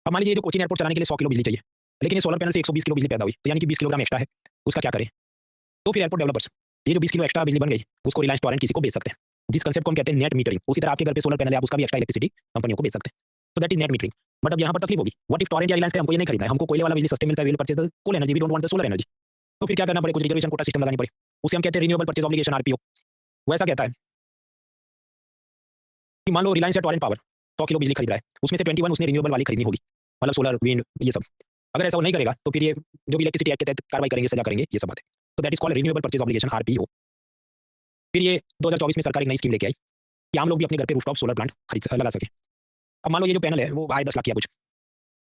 अब मान लीजिए जो कोचिन एयरपोर्ट चलाने के लिए 100 किलो बिजली चाहिए, लेकिन ये सोलर पैनल से 120 किलो बिजली पैदा हुई, तो यानी कि 20 किलोग्राम एक्स्ट्रा है, उसका क्या करें? तो फिर एयरपोर्ट डेवलपर्स ये जो 20 किलो एक्स्ट्रा बिजली बन गई उसको रिलायंस टोरेंट किसी को बेच सकते हैं, जिस कंसेप्ट को हम कहते हैं नेट मीटरिंग। उसी तरह आपके घर पे सोलर पैनल है, आप उसका भी एक्स्ट्रा इलेक्ट्रिसिटी कंपनियों को बेच सकते हैं, तो that is net metering. But अब यहाँ पर तकलीफ होगी, व्हाट इफ टोरेंट या रिलायंस का हमको ये नहीं खरीदना है, हमको कोयले वाला बिजली सस्ते मिलता है, we will purchase the coal energy, we don't want the solar energy. तो फिर क्या करना पड़ेगा, कुछ रिजर्वेशन कोटा सिस्टम लगानी पड़े, उसे हम कहते हैं रिन्यूएबल परचेज ऑब्लिगेशन आरपीओ। वैसा कहता है कि मान लो रिलायंस या टोरेंट पावर 100 किलो बिजली खरीद रहा है, उसमें से 21 उसने रिन्यूएबल वाली खरीदनी होगी, मतलब सोलर विंड ये सब। अगर ऐसा वो नहीं करेगा तो फिर ये जो भी इलेक्ट्रिसिटी एक्ट के तहत कार्रवाई करेंगे, सजा करेंगे, ये सब बात है। तो that is called renewable purchase obligation RPO. फिर ये 2024 में सरकार एक नई स्कीम लेके आई कि आम लोग भी अपने घर पे रूफटॉप सोलर प्लांट लगा सके। अब मान लो ये जो पैनल है वो आए 10 लाख किया कुछ,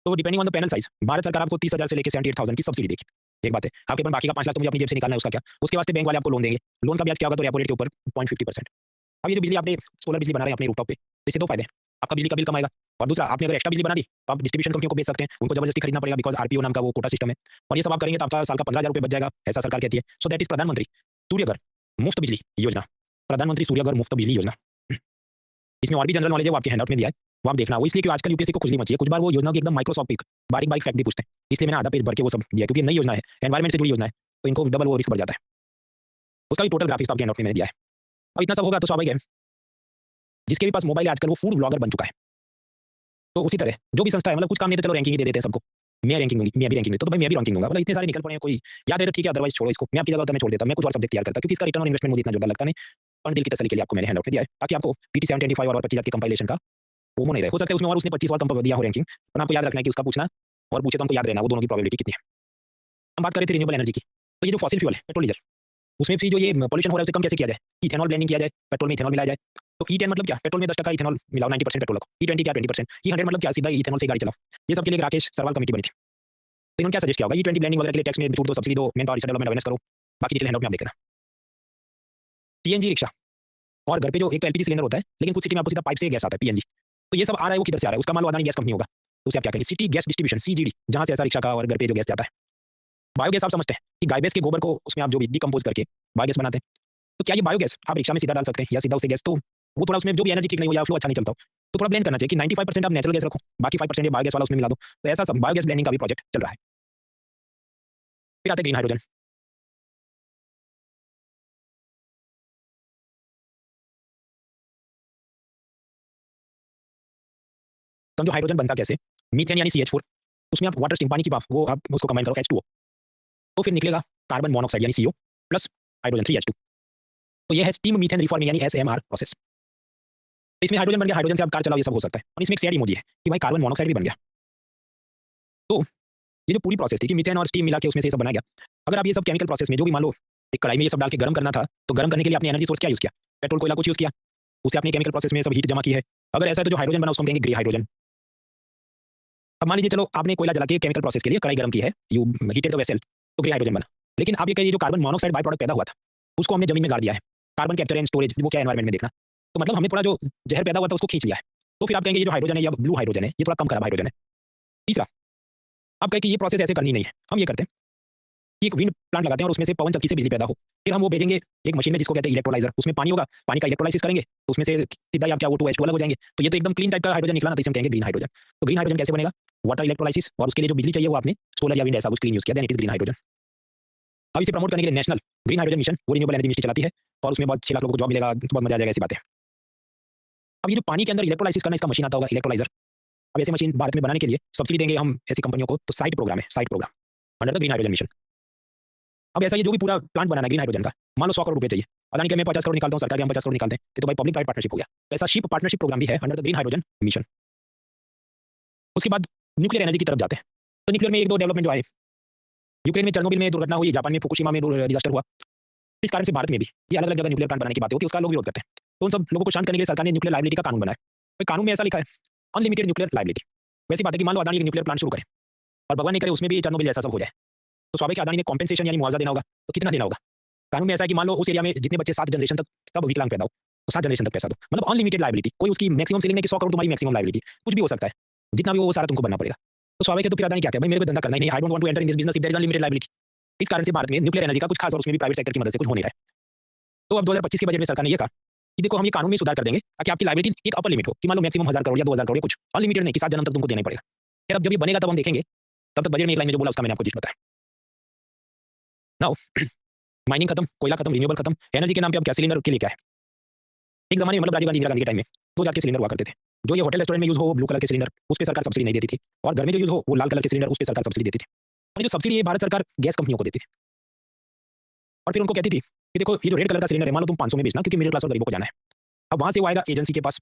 तो depending on the panel size Bharat सरकार आपको 30,000 से लेकर 78,000 की सब्सिडी देगी। एक बात है, आपके पास बाकी का 5 लाख तो मुझे अपनी जेब से निकालना है, उसका क्या? उसके वास्ते बैंक वाले आपको लोन देंगे, लोन का ब्याज क्या होगा, तो रेपो रेट के ऊपर 0.50%। अब ये जो बिजली आपने सोलर बिजली बना रहे हैं अपने रूफटॉप पे, इससे दो फायदे हैं, आपका बिजली का बिल कम आएगा, और दूसरा आपने अगर एक्स्ट्रा बिजली बना दी तो आप डिस्ट्रीब्यूशन कंपनियों को बेच सकते हैं, उनको जबरदस्ती खरीदना पड़ेगा बिकॉज आरपीओ नाम का वो कोटा सिस्टम है, और ये सब आप करेंगे तो आपका साल का 15,000 रुपये बच जाएगा, ऐसा सरकार कहती है। सो दैट इज प्रधानमंत्री सूर्यघर मुफ्त बिजली योजना, प्रधानमंत्री सूर्यघर मुफ्त बिजली योजना। इसमें और भी जनरल नॉलेज है वो आपके हैंडआउट में दिया है, वो आप देखना। वो इसलिए कि आजकल यूपीएससी को खुजली मची है, कुछ बार वो योजना की एकदम माइक्रोस्कोपिक बारीक बारीक फैक्ट भी पूछते हैं, इसलिए मैंने आधा पेज भर के वो सब दिया, क्योंकि नई योजना है, एनवायरमेंट से जुड़ी योजना है, तो इनको डबल वो रिस्क बढ़ जाता है। उसका भी टोटल ग्राफिक्स आपके हैंडआउट में मैंने दिया है। अब इतना सब होगा तो स्वाभाविक है जिसके भी पास मोबाइल है आजकल वो फूड ब्लॉगर बन चुका है। तो उसी तरह जो भी संस्था है, मतलब कुछ काम नहीं तो चलो रैंकिंग ही दे देते हैं सबको, मैं रैंकिंग दूंगी, मैं भी रैंकिंग, तो भाई मैं भी रैंकिंग दूंगा, मतलब इतने सारे निकल पड़े हैं, कोई याद है तो ठीक है, अदरवाइज छोड़ो इसको, मैं आपकी जगह होता मैं छोड़ देता, मैं कुछ और सब्जेक्ट तैयार करता, क्योंकि इसका रिटर्न ऑन इन्वेस्टमेंट मुझे इतना जोरदार लगता नहीं। और दिल की तसल्ली के लिए आपको मैंने हैंडआउट में दिया है, ताकि आपको पीटी 725 और 25 की कंपाइलेशन का वो नहीं रहे। हो सकता है उसमें और उसने 25 और कम दिया हो रैंकिंग, पर आपको याद रखना है कि उसका पूछना और पूछे तो हमको याद रहना वो दोनों की प्रोबेबिलिटी कितनी है। हम बात करें थे रिन्यूएबल एनर्जी की, तो ये जो फॉसिल फ्यूल है पेट्रोल डीजल, उसमें भी जो ये पोल्यूशन हो रहा है उसे कम कैसे किया जाए, इथेनॉल ब्लेंडिंग किया जाए, पेट्रोल में इथेनॉल मिलाया जाए। तो E10 मतलब क्या, पेट्रोल में 10% इथेनॉल मिलाओ, 90% पेट्रोल रखो, E20 क्या 20%, E100 मतलब क्या, सीधा इथेनॉल से गाड़ी चलाओ। ये सब के लिए राकेश सरवाल कमेटी बनी थी, तो इन्होंने क्या सजेस्ट किया होगा, E20 ब्लेंडिंग वगैरह के लिए टैक्स में छूट दो, सब्सिडी दो, man power research development awareness करो, बाकी डिटेल हैंडआउट में आप देख लेना। सीएनजी रिक्शा, और घर पे जो एक तो एलपीजी सिलेंडर होता है, लेकिन कुछ सिटी में आपको सीधा पाइप से गैस आता है पीएनजी, तो ये सब आ रहा है वो किधर से आ रहा है, उसका मान लो अदानी गैस कंपनी होगा, तो उसे आप क्या करेंगे, सिटी गैस डिस्ट्रीब्यूशन सीजीडी, जहां से ऐसा रिक्शा का और घर पे जो गैस जाता है। बायोगैस आप समझते हैं कि गाय भैंस के गोबर को उसमें आप जो भी डिकम्पोज करके बायोगैस बनाते हैं, तो क्या ये बायोगैस आप रिक्शा में सीधा डाल सकते हैं या सीधा उसे गैस, तो वो थोड़ा उसमें जो भी एनर्जी ठीक नहीं हो या फ्लो अच्छा नहीं चलता हो, तो थोड़ा ब्लेंड करना चाहिए कि 95% आप नेचुरल गैस रखो, बाकी 5% ये बायोगैस वाला उसमें मिला दो, तो ऐसा सब बायोगैस ब्लेंडिंग का भी प्रोजेक्ट चल रहा है। फिर आते हैं ग्रीन हाइड्रोजन। समझो हाइड्रोजन बनता कैसे, मीथेन यानी CH4, उसमें आप वाटर स्टीम पानी की भाप वो आप उसको कंबाइन करो H2O, तो फिर निकलेगा कार्बन मोनोऑक्साइड यानी CO प्लस हाइड्रोजन 3H2, तो ये है स्टीम मीथेन रिफॉर्मिंग यानी SMR प्रोसेस। तो इसमें हाइड्रोजन बन गया, हाइड्रोजन से आप कार चलाओ, ये सब हो सकता है, और इसमें एक सैड इमोजी है कि भाई कार्बन मोनोऑक्साइड भी बन गया। तो ये जो पूरी प्रोसेस थी कि मीथेन और स्टीम मिला के उसमें से ये सब बनाया गया, अगर आप ये सब केमिकल प्रोसेस में जो भी मान लो एक कढ़ाई में ये सब डाल के गर्म करना था, तो गर्म करने के लिए आपने एनर्जी सोर्स क्या यूज़ किया, पेट्रोल कोयला कुछ यूज़ किया, उसे आपने केमिकल प्रोसेस में सब हीट जमा की है। अगर ऐसा है तो जो हाइड्रोजन बना उसको हम कहेंगे ग्रे हाइड्रोजन। अब मान लीजिए चलो आपने कोयला जला के केमिकल प्रोसेस के लिए कढ़ाई गर्म की है, यू हीटेड द वेसल, तो ग्रे हाइड्रोजन बना। लेकिन आप ये कहिए जो कार्बन मोनोऑक्साइड बाय प्रोडक्ट पैदा हुआ था उसको हमने जमीन में गाड़ दिया है, कार्बन कैप्चर एंड स्टोरेज वो क्या एनवायरमेंट में देखना, तो मतलब हमने थोड़ा जो जहर पैदा हुआ था उसको खींच लिया है, तो फिर आप कहेंगे ये जो हाइड्रोजन है या ब्लू हाइड्रोजन है ये थोड़ा कम खराब हाइड्रोजन है। तीसरा, आप कहें कि ये प्रोसेस ऐसे करनी नहीं है, हम ये करते हैं कि एक विंड प्लांट लगाते हैं और उसमें से पवन चक्की से बिजली पैदा हो, फिर हम वो भेजेंगे एक मशीन में जिसको कहते हैं इलेक्ट्रोलाइजर, उसमें पानी होगा, पानी का इलेक्ट्रोलाइसिस करेंगे तो उसमें से सीधा ही आप क्या O2H2 अलग हो जाएंगे, तो ये तो एकदम क्लीन टाइप का हाइड्रोजन निकला ना, तो इसे हम कहेंगे ग्रीन हाइड्रोजन। तो ग्रीन हाइड्रोजन कैसे बनेगा, वाटर इलेक्ट्रोलाइसिस, और उसके लिए जो बिजली चाहिए वो आपने सोलर या विंड ऐसा कुछ क्लीन यूज किया, then it is green hydrogen. अब इसे प्रमोट करने के लिए नेशनल ग्रीन हाइड्रोजन मिशन वो रिन्यूएबल एनर्जी मिनिस्ट्री चलाती है, और उसमें बहुत 6 लाख लोगों को जॉब मिलेगा, बहुत मजा आ जाएगा, ऐसी बात है। अब ये जो पानी के अंदर इलेक्ट्रोलाइसिस करना इसका मशीन आता होगा इलेक्ट्रोलाइजर, अब ऐसे मशीन भारत में बनाने के लिए सब्सिडी देंगे हम ऐसी कंपनियों को, तो साइट प्रोग्राम है, SIGHT programme under the green hydrogen mission. अब ऐसा ये जो भी पूरा प्लांट बनाना है ग्रीन हाइड्रोजन का, मान लो 100 करोड़ रुपए चाहिए, अदानी के मैं 50 करोड़ निकालता हूँ, सरकार के हम 50 करोड़ निकालते हैं, तो भाई पब्लिक प्राइवेट पार्टनरशिप हो गया, तो ऐसा शिप पार्टनरशिप प्रोग्राम भी है under the green hydrogen mission. उसके बाद न्यूक्लियर एनर्जी की तरफ जाते हैं, तो न्यूक्लियर में एक दो डेवलपमेंट जो आए, यूक्रेन में चेरनोबिल में दुर्घटना हुई, जापान में फुकुशिमा में डिजास्टर हुआ, इस कारण से भारत में भी ये अलग अलग जगह न्यूक्लियर प्लांट बनाने की बात होती है, उसका लोग विरोध करते हैं, तो उन सब लोगों को शांत करने के लिए सरकार ने न्यूक्लियर लायबिलिटी का कानून बनाया। भाई कानून में ऐसा लिखा है अनलिमिटेड न्यूक्लियर लायबिलिटी, वैसी बात है कि मान लो अदानी एक न्यूक्लियर प्लांट शुरू करे और भगवान नहीं करे उसमें भी चेरनोबिल जैसा सब हो जाए, तो स्वाभाविक है अदानी ने कॉम्पेंसेशन यानी मुआवजा देना होगा, तो कितना देना होगा? कानून में ऐसा है कि मान लो उस एरिया में जितने बच्चे 7 जनरेशन तक सब विकलांग पैदा हो, तो 7 जनरेशन तक पैसा दो, मतलब अनलिमिटेड लायबिलिटी, कोई उसकी मैक्सिमम सीलिंग नहीं कि 100 करोड़ तुम्हारी मैक्सिमम लायबिलिटी, कुछ भी हो सकता है, जितना भी हो वो सारा तुमको भरना पड़ेगा। तो स्वाभाविक है, तो फिर अदानी क्या कहता है, भाई मेरे को धंधा करना ही नहीं, I don't want to enter in this business if there is unlimited liability. इस कारण से भारत में न्यूक्लियर एनर्जी का कुछ खास और उसमें भी प्राइवेट सेक्टर की मदद से कुछ हो नहीं रहा है। तो अब 2025 के बजट में सरकार ने ये कहा कि देखो हम ये कानून में सुधार कर देंगे ताकि आपकी लायबिलिटी एक अपर लिमिट हो कि मान लो मैक्सिमम 1000 करोड़ या 2000 करोड़, कुछ अनलिमिटेड नहीं कि 7 जन्म तक तुमको देना ही पड़ेगा। फिर अब जब ये बनेगा तब हम देखेंगे, तब तक बजट में एक लाइन में जो बोला उसका मैंने आपको जिस्ट बताया। नाउ माइनिंग खत्म, कोयला खत्म, रिन्यूएबल खत्म, एनर्जी के नाम पे अब गैस सिलेंडर के लिए क्या है? एक जमाने में मतलब राजीव गांधी, इंदिरा गांधी के टाइम में 2000 के सिलेंडर हुआ करते थे, जो ये होटल रेस्टोरेंट में यूज हो ब्लू कलर के सिलेंडर, उस पे सरकार सब्सिडी नहीं देती थी, और घर में जो यूज हो वो लाल कलर के सिलेंडर, उस पे सरकार सब्सिडी देती थी। और जो सब्सिडी है भारत सरकार गैस कंपनियों को देती थी, और फिर उनको कहती थी कि देखो ये जो रेड कलर का सिलेंडर है मान लो तुम 500 में बेचना क्योंकि मिडिल क्लास और गरीबों को जाना है। अब वहां से वो आएगा एजेंसी के पास,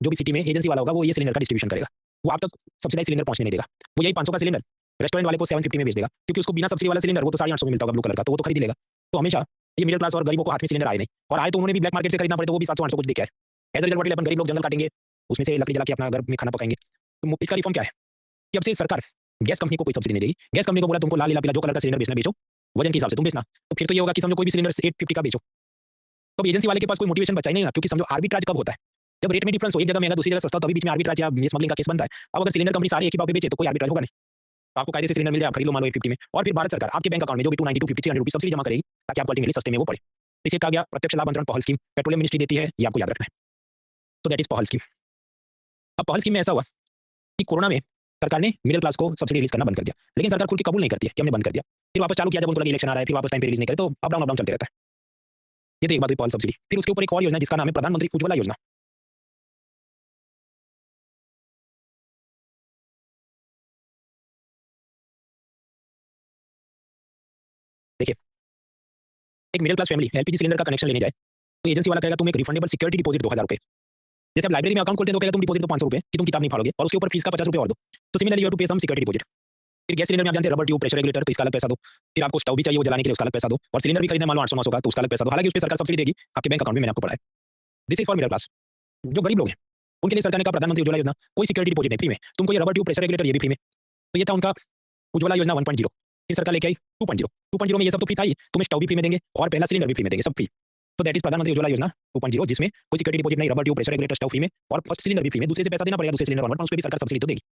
जो भी सिटी में एजेंसी वाला होगा वो ये सिलेंडर का डिस्ट्रीब्यूशन करेगा, वो आप तक सब्सिडाइज सिलेंडर पहुंचने नहीं देगा। वो यही 500 का सिलेंडर रेस्टोरेंट वाले को 750 में बेच देगा, क्योंकि उसको बिना सब्सिडी वाला सिलेंडर वो तो 850 में मिलता होगा ब्लू कलर का, तो वो तो खरीद लेगा। तो हमेशा ये मिडिल क्लास और गरीबों को हाथ में सिलेंडर आए नहीं, और आए तो उन्होंने भी ब्लैक मार्केट से खरीदना पड़े, तो वो भी 700-800 कुछ देके आए। एज अ रिजल्ट अपन गरीब लोग जंगल काटेंगे, उसमें से लकड़ी जला के अपना घर में खाना पकाएंगे। तो इसका रिफॉर्म क्या है कि अब से सरकार गैस कंपनी को कोई सब्सिडी नहीं देगी। गैस कंपनी को बोला तुमको लाल नीला पीला जो कलर का सिलेंडर बेचना बेचो, वजन के हिसाब से तुम बेचना। तो फिर तो ये होगा कि समझो कोई भी सिलेंडर 850 का बेचो, तो एजेंसी वाले के पास कोई मोटिवेशन बचा ही नहीं ना, क्योंकि समझो आर्बिट्राज कब होता है, जब रेट में डिफरेंस हो, एक जगह महंगा दूसरी जगह सस्ता, तभी बीच में आर्बिट्राज या स्मगलिंग का केस बनता है। अब अगर सिलेंडर कंपनी सारे एक ही भाव पे बेचे तो कोई आर्बिट्राज होगा नहीं, तो आपको कायदे से सिलेंडर मिल जाए, आप खरीद लो मान लो 850 में, और फिर भारत सरकार आपके बैंक अकाउंट में जो भी 290 250 300 रुपीस सब्सिडी जमा करेगी ताकि आपको अल्टीमेटली सस्ते में वो पड़े। इसे कहा गया प्रत्यक्ष लाभ अंतरण पहल स्कीम, पेट्रोलियम मिनिस्ट्री देती है, ये आपको याद रखना है। तो दैट इज पहल स्कीम। अब पहल स्कीम में ऐसा हुआ कि कोरोना में सरकार ने मिडिल क्लास को सब्सिडी रिलीज करना बंद कर दिया, लेकिन सरकार खुल के कबूल नहीं करती है कि हमने बंद कर दिया, फिर वापस चालू किया जब उनको लगा इलेक्शन आ रहा है, फिर वापस टाइम पे रिलीज नहीं करे, तो अप डाउन चलते रहता है। ये तो एक बात हुई पहल सब्सिडी। फिर उसके ऊपर एक और योजना जिसका नाम है प्रधानमंत्री उज्ज्वला योजना। देखिए, एक middle class family LPG cylinder का कनेक्शन लेने जाए तो एजेंसी वाला कहेगा तुम एक रिफंडेबल सिक्योरिटी डिपॉजिट 2000 रुपए, जैसे आप लाइब्रेरी में अकाउंट खोलते हैं तो कहेगा तुम डिपॉजिट दो 500 रुपए कि तुम किताब नहीं फाड़ोगे, और उसके ऊपर फीस का 50 रुपए और दो। तो सिमिलरली यू हैव टू पे सम सिक्योरिटी डिपॉजिट। फिर गैस सिलेंडर में आप जानते हैं रबर ट्यूब, प्रेशर रेगुलेटर, तो इसका अलग पैसा दो। फिर आपको स्टोव भी चाहिए वो जलाने के लिए, उसका अलग पैसा दो। और सिलेंडर भी खरीदना मान लो 800-900 का, तो उसका अलग पैसा दो। हालांकि उस पर सरकार सब्सिडी देगी आपके बैंक अकाउंट में, मैंने आपको पढ़ाया। This is for middle class. जो गरीब लोग हैं उनके लिए सरकार ने कहा प्रधानमंत्री उज्ज्वला योजना, कोई सिक्योरिटी डिपॉजिट नहीं, फ्री में तुमको ये रबर ट्यूब, प्रेशर रेगुलेटर ये भी फ्री में। तो ये था उनका उज्ज्वला योजना 1.0। फिर सरकार लेके आई 2.0। 2.0 में ये सब तो फ्री था ही, तुम्हें स्टोव भी फ्री में देंगे और पहला सिलेंडर भी फ्री में देंगे, सब फ्री। तो दैट इज प्रधानमंत्री उज्ज्वला योजना 2.0, जिसमें कोई सिक्योरिटी डिपॉजिट नहीं, rubber tube, pressure regulator, stove free में, और फर्स्ट सिलेंडर भी फ्री में। दूसरे से पैसा देना पड़ेगा, दूसरे सिलेंडर कन्वर्ट, उस पर भी सरकार सब्सिडी तो देगी।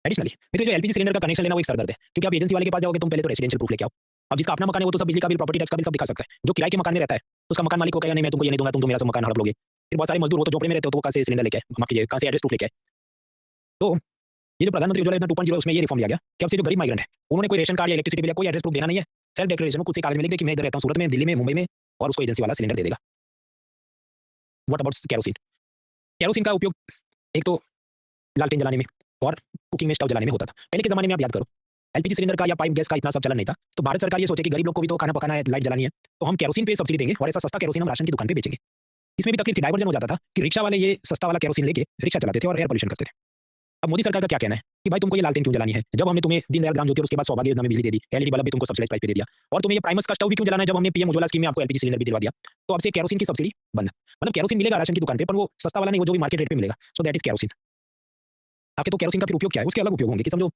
एडिशनली नहीं तो जो एलपीजी सिलेंडर का कनेक्शन लेना वो एक सरदर्द है, क्योंकि आप एजेंसी वाले के पास जाओगे तुम पहले तो रेजिडेंशियल प्रूफ लेके आओ। अब जिसका अपना मकान है वो तो सब बिजली का बिल, प्रॉपर्टी टैक्स का बिल सब दिखा सकता है। जो किराए के मकान में रहता है उसका मकान मालिक को कहेगा नहीं मैं तुमको ये नहीं दूंगा, तुम तो मेरा सब मकान हड़प लोगे। फिर बहुत सारे मजदूर हो तो झोपड़े में रहते हो, तो वो कहाँ से सिलेंडर लेके आए, माफ कीजिए कहाँ से एड्रेस प्रूफ लेके आए। तो ये जो प्रधानमंत्री उज्ज्वला योजना 2.0 उसमें ये रिफॉर्म लिया गया कि अब से जो गरीब माइग्रेंट है उन्होंने कोई रेशन कार्ड या इलेक्ट्रिसिटी बिल या कोई एड्रेस प्रूफ देना नहीं है, सेल्फ डिक्लेरेशन कुछ कागज में लिख दे कि मैं इधर रहता हूँ, सूरत में, दिल्ली में, मुंबई में, और उसको एजेंसी वाला सिलेंडर दे देगा। What about kerosene? केरोसिन का उपयोग एक तो लालटेन जलाने में और कुकिंग में, स्टव जलाने में होता था। पहले के जमाने में आप याद करो एलपीजी सिलेंडर का या पाइप गैस का इतना सब चलन नहीं था, तो भारत सरकार ये सोचे कि गरीब लोग को भी तो खाना पकाना है, लाइट जलानी है, तो हम केरोसिन पे सब्सिडी देंगे और ऐसा सस्ता केरोसिन हम राशन की दुकान पे बेचेंगे। इसमें भी तकलीफ थी, डाइवर्जन हो जाता था कि रिक्शा वाले ये सस्ता वाला केरोसिन लेके रिक्शा चलाते थे और एयर पोल्यूशन करते थे। अब मोदी सरकार का क्या कहना है कि भाई तुमको ये लालटेन क्यों जलानी है, जब हमने तुम्हें दीनदयाल ग्राम ज्योति और उसके बाद सौभाग्य योजना में बिजली दे दी, एलईडी बल्ब भी तुमको सब्सिडाइज प्राइस पे दे दिया, और तुम्हें ये प्राइमस का स्टव भी क्यों जलाना है, जब हमने पीएम उज्ज्वला स्कीम में आपको एलपीजी सिलेंडर भी दिलवा दिया। तो अब से केरोसिन की सब्सिडी बंद, मतलब केरोसिन मिलेगा राशन की दुकान पे, पर वो सस्ता वाला नहीं, वो जो भी मार्केट रेट पे मिलेगा। So that is kerosene. आपके तो केरोसिन का फिर उपयोग क्या है, उसके अलग उपयोग होंगे कि समझो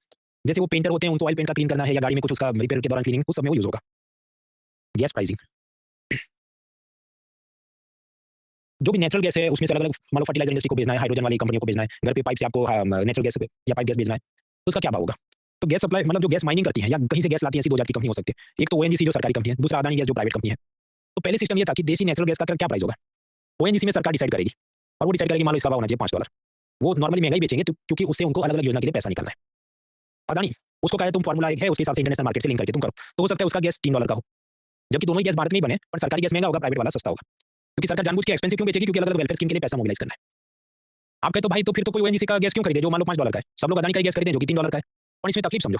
जैसे वो पेंटर होते हैं उनको ऑयल पेंट का क्लीन करना है, या गाड़ी में कुछ उसका रिपेयर के दौरान क्लीनिंग, उस सब में वो यूज होगा। गैस प्राइसिंग, जो भी नेचुरल गैस है उसमें से अलग अलग मान लो फर्टिलाइजर इंडस्ट्री को भेजना है, हाइड्रोजन वाली कंपनियों को भेजना है, घर पे पाइप से आपको नेचुरल गैस या पाइप गैस भेजना है, तो उसका क्या भाव होगा। तो गैस सप्लाई मतलब जो गैस माइनिंग करती है या कहीं से गैस लाती है, ऐसी दो जात की कंपनी हो सकती है। एक तो ओएनजीसी जो सरकारी कंपनी है, दूसरा अदानी गैस जो प्राइवेट कंपनी है। तो पहले सिस्टम ये था कि देसी नेचुरल गैस का क्या प्राइस होगा, ओएनजीसी में सरकार डिसाइड करेगी, और वो डिसाइड करेगी मान लो इसका भाव होना चाहिए $5। वो नॉर्मली महंगाई बेचेंगे क्योंकि उससे उनको अलग अलग योजना के लिए पैसा निकलना है। अदानी उसको कहे तुम फॉर्मूला एक है उसके हिसाब से इंटरनेशनल मार्केट से लिंक करके तुम करो, तो हो सकता है उसका गैस $3 का हो, जबकि दोनों ही गैस भारत में ही बने, पर सरकारी गैस महंगा होगा, प्राइवेट वाला सस्ता होगा। क्योंकि सरकार जानबूझ के एक्सपेंसिव क्यों बेचेगी, क्योंकि अलग अलग वेलफेयर स्कीम के लिए पैसा मोबिलाइज करना है। आप कहे तो भाई तो फिर तो कोई ओएनजीसी का गैस क्यों खरीदे जो मान लो $5 का है, सब लोग अदानी का गैस खरीदें जो कि $3 का है। और इसमें तकलीफ समझो,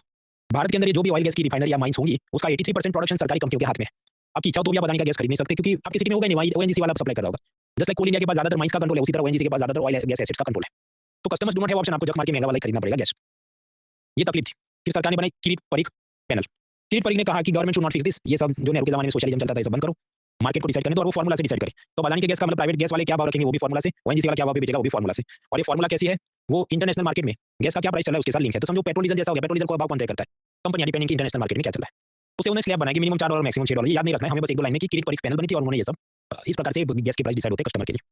भारत के अंदर ये जो भी ऑयल गैस की रिफाइनरी या माइंस होंगी उसका 83% प्रोडक्शन सरकारी कंपनियों के हाथ में है। आपकी इच्छा तो भी आप अदानी का गैस खरीद नहीं सकते, क्योंकि आपकी सिटी में होगा नहीं, ओएनजीसी वाला सप्लाई कर रहा होगा। जस्ट लाइक कोल इंडिया के पास ज्यादातर माइंस का कंट्रोल है, उसी तरह ओएनजीसी के पास ज्यादातर ऑयल गैस एसेट्स का कंट्रोल है। तो customers do not have option, आपको जख मार के महंगा वाला खरीदना पड़ेगा गैस। ये तकलीफ थी। फिर सरकार ने बनाई किरीट परीख पैनल। किरीट परीख ने कहा कि government should not fix this, ये सब जो नेहरू के जमाने में सोशलिज्म चलता था ये सब बंद करो, मार्केट को डिसाइड करने दो और वो फार्मूला से डिसाइड करे। तो अदानी के गैस का मतलब प्राइवेट गैस वाले क्या भाव रखेंगे वो भी फार्मूला से, ओएनजीसी वाला क्या भाव पे बेचेगा वो भी फार्मूला से। और ये फार्मूला कैसी है, वो इंटरनेशनल मार्केट में गैस का क्या प्राइस चल रहा है उसके साथ लिंक है। तो समझो पेट्रोल डीजल जैसा हो गया, पेट्रोल डीजल को भाव कौन तय करता है, कंपनियां डिपेंडिंग की इंटरनेशनल मार्केट में क्या चल रहा है। उससे उन्हें स्लैब बनाया कि मिनिमम $4 मैक्सिमम $6 ये याद नहीं रखना है हमें, बस 1-2 लाइन में कि किरीट पर एक पैनल बनी थी और उन्होंने ये सब इस प्रकार से गैस के प्राइस डिसाइड होते हैं कस्टमर के लिए।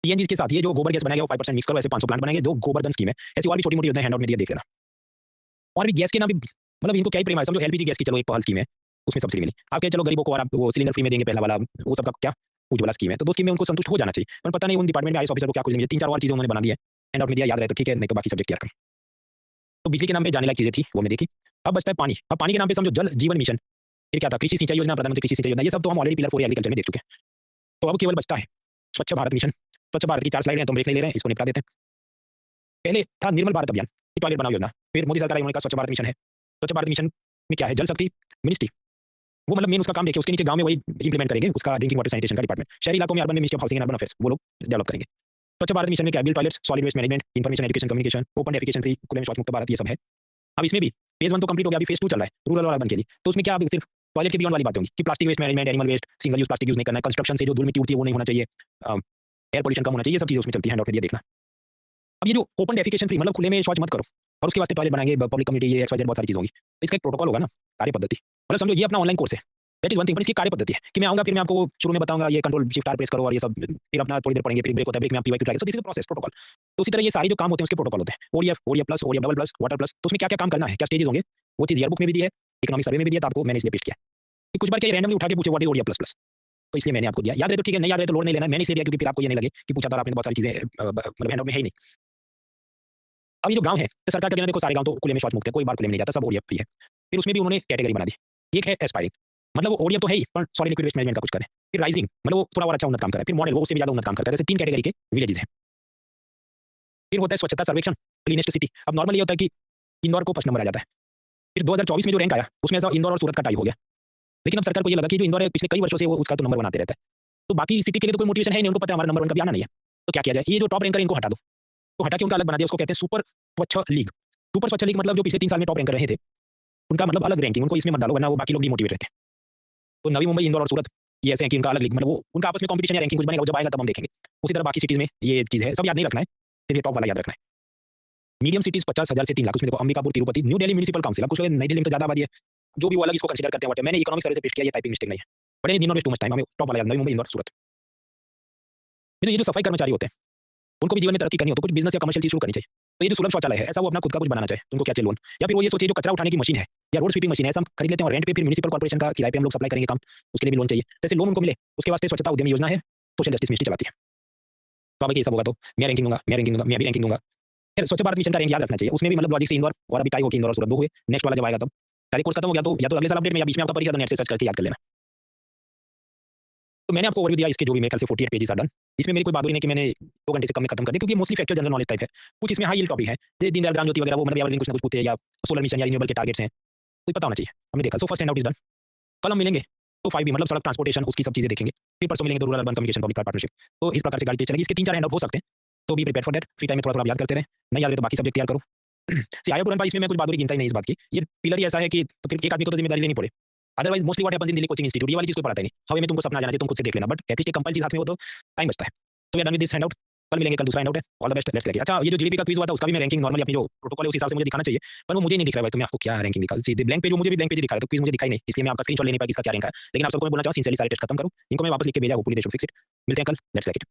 सीएनजी के साथ ये जो गोबर गैस बनाया गया वो 5% मिक्स करो, ऐसे 500 प्लांट बनाएंगे, जो गोबर्धन स्कीम है। ऐसी और भी छोटी-मोटी योजनाएं हैंडआउट में दिया, देख लेना। और भी गैस के नाम भी मतलब इनको क्या ही प्रेम है, समझो एलपीजी गैस की चलो एक पहल स्कीम है, उसमें सब्सिडी मिली। आप कहे चलो गरीबों को और आप वो सिलेंडर फ्री में देंगे पहला वाला, वो सबका क्या उज्ज्वला स्कीम है, तो 2 स्कीम में उनको संतुष्ट हो जाना चाहिए। पर पता नहीं उन डिपार्टमेंट में आईएएस ऑफिसर को क्या कुछ नहीं है, 3-4 और चीजें उन्होंने बना दी है, हैंडआउट में दिया, याद रहे तो ठीक है, नहीं तो बाकी सब्जेक्ट क्लियर करो। तो बिजली के नाम पे जाने लायक चीजें थी, वो मैंने देखी। अब बचता है पानी। अब पानी के नाम पे समझो जल जीवन मिशन, फिर क्या था कृषि सिंचाई योजना, प्रधानमंत्री कृषि सिंचाई योजना, ये सब तो हम ऑलरेडी पिलर 4 एग्रीकल्चर में देख चुके हैं। तो अब केवल बचता है स्वच्छ भारत मिशन। स्वच्छ भारत की 4 स्लाइड हैं, तो ब्रेक नहीं ले रहे हैं, इसको निपटा देते हैं। पहले था निर्मल भारत अभियान, टॉयलेट बनाओ योजना, फिर मोदी सरकार आई उन्होंने कहा स्वच्छ भारत मिशन है। स्वच्छ भारत मिशन में क्या है, जल शक्ति मिनिस्ट्री, वो मतलब मेन उसका काम देखिए, उसके नीचे गांव में वही इंप्लीमेंट करेंगे, उसका ड्रिंकिंग वाटर सैनिटेशन का डिपार्टमेंट। शहरी इलाकों में अर्बन में ministry of housing and urban affairs, वो लोग डेवलप करेंगे। स्वच्छ भारत मिशन में क्या, build toilets, solid waste management, information education communication, open defecation free, खुले में शौच मुक्त भारत, ये सब है। अब इसमें भी फेज 1 तो कंप्लीट हो गया, अभी फेज 2 चल रहा है रूरल और अर्बन के लिए। तो उसमें क्या, अब सिर्फ टॉयलेट के बियॉन्ड वाली बातें होंगी कि plastic waste management, animal waste, single use plastic use नहीं करना है, कंस्ट्रक्शन से जो धूल मिट्टी उड़ती है वो नहीं होना चाहिए, एयर पोल्यूशन कम होना चाहिए, ये सब चीजें उसमें चलती है, हैंडआउट में दिया, देखना। अब ये जो ओपन डेफिकेशन फ्री मतलब खुले में शौच मत करो और उसके वास्ते टॉयलेट बनाएंगे, पब्लिक कम्युनिटी, ये एक्सवाइजेड बहुत सारी चीज होगी, इसका एक प्रोटोकॉल होगा ना, कार्य पद्धति। मतलब समझो ये अपना ऑनलाइन कोर्स है, दैट इज वन थिंग, पर इसकी कार्य पद्धति है कि मैं आऊंगा, फिर मैं आपको शुरू में बताऊंगा ये कंट्रोल शिफ्ट आर प्रेस करो और ये सब, फिर अपना थोड़ी देर पढ़ेंगे, फिर ब्रेक होता है, ब्रेक में आप PY try, so this is process protocol. तो उसी तरह ये सारी जो काम होते हैं उसके प्रोटोकॉल होते हैं, ODF, ODF plus, ODF double plus, water plus, तो उसमें क्या क्या काम करना है, क्या स्टेजेस होंगे, वो चीज ईयरबुक में भी दी है, इकोनॉमिक सर्वे में भी दिया, तो आपको मैंने इसलिए पेश किया कि कुछ बार क्या रैंडमली उठा के पूछे what is ODF plus plus, तो इसलिए मैंने आपको दिया। याद रहे तो ठीक है, नहीं याद रहे तो लोड नहीं लेना, मैंने इसलिए दिया क्योंकि फिर आपको ये नहीं लगे कि पूछा था आपने बहुत सारी चीजें मतलब हैंडआउट में है ही नहीं। अब ये जो गांव है तो सरकार का कहना देखो सारे गांव तो खुले में शौच मुक्त है, कोई बार खुले में नहीं जाता, सब ओडीएफ फ्री है। फिर उसमें भी उन्होंने कैटेगरी बना दी, एक है एस्पायरिंग, मतलब वो ओडीएफ तो है ही पर सॉलिड लिक्विड वेस्ट मैनेजमेंट का कुछ करे। फिर राइजिंग मतलब वो थोड़ा और अच्छा उन्नत काम कर रहा है। फिर मॉडल वो उससे भी ज्यादा उन्नत काम करता है। जैसे 3 कैटेगरी के विलेजेस हैं। फिर होता है स्वच्छता सर्वेक्षण, क्लीनेस्ट सिटी। अब नॉर्मली ये होता है कि इंदौर को फर्स्ट नंबर आ जाता है। फिर 2024 में जो रैंक आया उसमें ऐसा इंदौर और सूरत का टाई हो गया, लेकिन अब सरकार को ये लगा कि जो इंदौर है पिछले कई वर्षों से वो उसका तो नंबर बनाते रहता है, तो बाकी सिटी के लिए तो कोई मोटिवेशन है नहीं, उनको पता है हमारा नंबर 1 कभी आना नहीं है। तो क्या किया जाए, ये जो टॉप रैंकर इनको हटा दो, तो हटा के उनका अलग बना दिया, उसको कहते हैं सुपर स्वच्छ लीग। सुपर स्वच्छ लीग मतलब जो पिछले 3 साल में टॉप रैंकर रहे थे उनका मतलब अलग रैंकिंग, उनको इसमें मत डालो वरना वो बाकी लोग डिमोटिवेट रहते हैं। तो नवी मुंबई, इंदौर और सूरत ये ऐसे हैं कि उनका अलग लीग, मतलब वो उनका आपस में कंपटीशन या रैंकिंग कुछ बनेगा, वो जब आएगा तब हम देखेंगे। उसी तरह बाकी सिटीज में ये चीज है, सब याद नहीं रखना है, सिर्फ ये टॉप वाला याद रखना है। मीडियम सिटीज 50,000 से 3 लाख, उसमें देखो Ambikapur, Tirupati, new Delhi municipal council. अब कुछ लोग नई दिल्ली में तो ज्यादा आबादी है, जो भी वो अलग इसको कंसीडर करते हैं। मैंने इकोनॉमिक सर्वे से पेश किया, ये टाइपिंग मिस्टेक नहीं है, बट एनी दिन not waste too much time, हमें टॉप वाला याद, नवी मुंबई, इंदौर, सूरत। फिर ये जो सफाई कर्मचारी होते हैं उनको भी जीवन में तरक्की करनी हो तो कुछ बिजनेस या कमर्शियल चीज शुरू करनी चाहिए। तो ये जो सुलभ शौचालय है, ऐसा वो अपना खुद का कुछ बनाना चाहे, उनको क्या चाहिए लोन, या फिर वो ये सोचिए जो कचरा उठाने की मशीन है या रोड स्वीपिंग मशीन है, ऐसा हम खरीद लेते हैं और रेंट पे, फिर म्युनिसिपल कॉर्पोरेशन का किराए पे हम लोग सप्लाई करेंगे काम, उसके लिए भी लोन चाहिए। जैसे लोन उनको मिले उसके वास्ते स्वच्छता उद्यमी योजना है, सोशल जस्टिस मिनिस्ट्री चलाती है। तो अब ये सब होगा तो मैं रैंकिंग दूंगा, मैं रैंकिंग दूंगा, मैं भी रैंकिंग दूंगा। फिर स्वच्छ भारत मिशन का रैंक याद रखना चाहिए, उसमें भी मतलब लॉजिक से इंदौर और अभी टाई होगी, इंदौर और सूरत 2 हुए, नेक्स्ट वाला जब आएगा तब सारे कोर्स खत्म हो गया तो या तो अगले साल अपडेट में या बीच में आपका परीक्षा, तो नेट से सर्च करके याद कर लेना। तो मैंने आपको ओवरव्यू दिया इसके, जो भी मेरे ख्याल से 48 पेजेस आर डन। इसमें मेरी कोई बहादुरी नहीं कि मैंने 2 घंटे से कम में खत्म कर दिया, क्योंकि mostly factual general knowledge type है। कुछ इसमें हाई यील्ड टॉपिक है, जैसे दीनदयाल ग्राम ज्योति वगैरह, वो मतलब एवरग्रीन कुछ ना कुछ पूछते हैं, या सोलर मिशन या रिन्यूएबल के टारगेट्स हैं, तो पता होना चाहिए, हमने देखा। So first hand out is done. कल हम मिलेंगे तो 5 भी मतलब सड़क ट्रांसपोर्टेशन, उसकी सब चीजें देखेंगे। फिर परसों मिलेंगे तो rural urban communication public partnership. तो इस प्रकार से गाड़ी चलेगी, इसके 3-4 हैंड आउट हो सकते हैं, तो be prepare for that. Free time में थोड़ा-थोड़ा याद करते रहें, नहीं याद रहे तो बाकी सब्जेक्ट तैयार करो। सी आई टू रन बाय, इसमें मैं कुछ बहादुरी गिनता ही नहीं इस बात की, ये पिलर ही ऐसा है कि तो फिर एक आदमी को तो जिम्मेदारी लेनी पड़े। Otherwise mostly what happens in Delhi coaching institute, ये वाली चीज कोई पढ़ाता ही नहीं, हवा में तुमको सपना आ जाना चाहिए, तुम खुद से देख लेना, बट एटलीस्ट एक कंपाइल चीज हाथ में हो तो टाइम बचता है। तो we are done with this handout, कल मिलेंगे, कल दूसरा हैंड आउट है। All the best, let's get. अच्छा, ये जो जीडीपी का क्विज हुआ था उसका भी मैं रैंकिंग नॉर्मली अपनी जो प्रोटोकॉल है उस हिसाब से मुझे दिखाना चाहिए, पर वो मुझे नहीं दिख रहा है भाई, तो मैं आपको क्या रैंकिंग दिखा, सीधे ब्लैंक पेज, मुझे भी ब्लैंक पेज दिखा रहा है, तो क्विज मुझे दिखाई नहीं, इसलिए मैं आपका स्क्रीनशॉट ले नहीं पाया कि इसका क्या रैंक है। लेकिन आप सबको मैं बोलना चाहूँ सिंसियरली सारे टेस्ट खत्म करो, इनको मैं वापस लिख के भेजा, hopefully they should fix it. मिलते हैं कल, लेट्स गेट इट।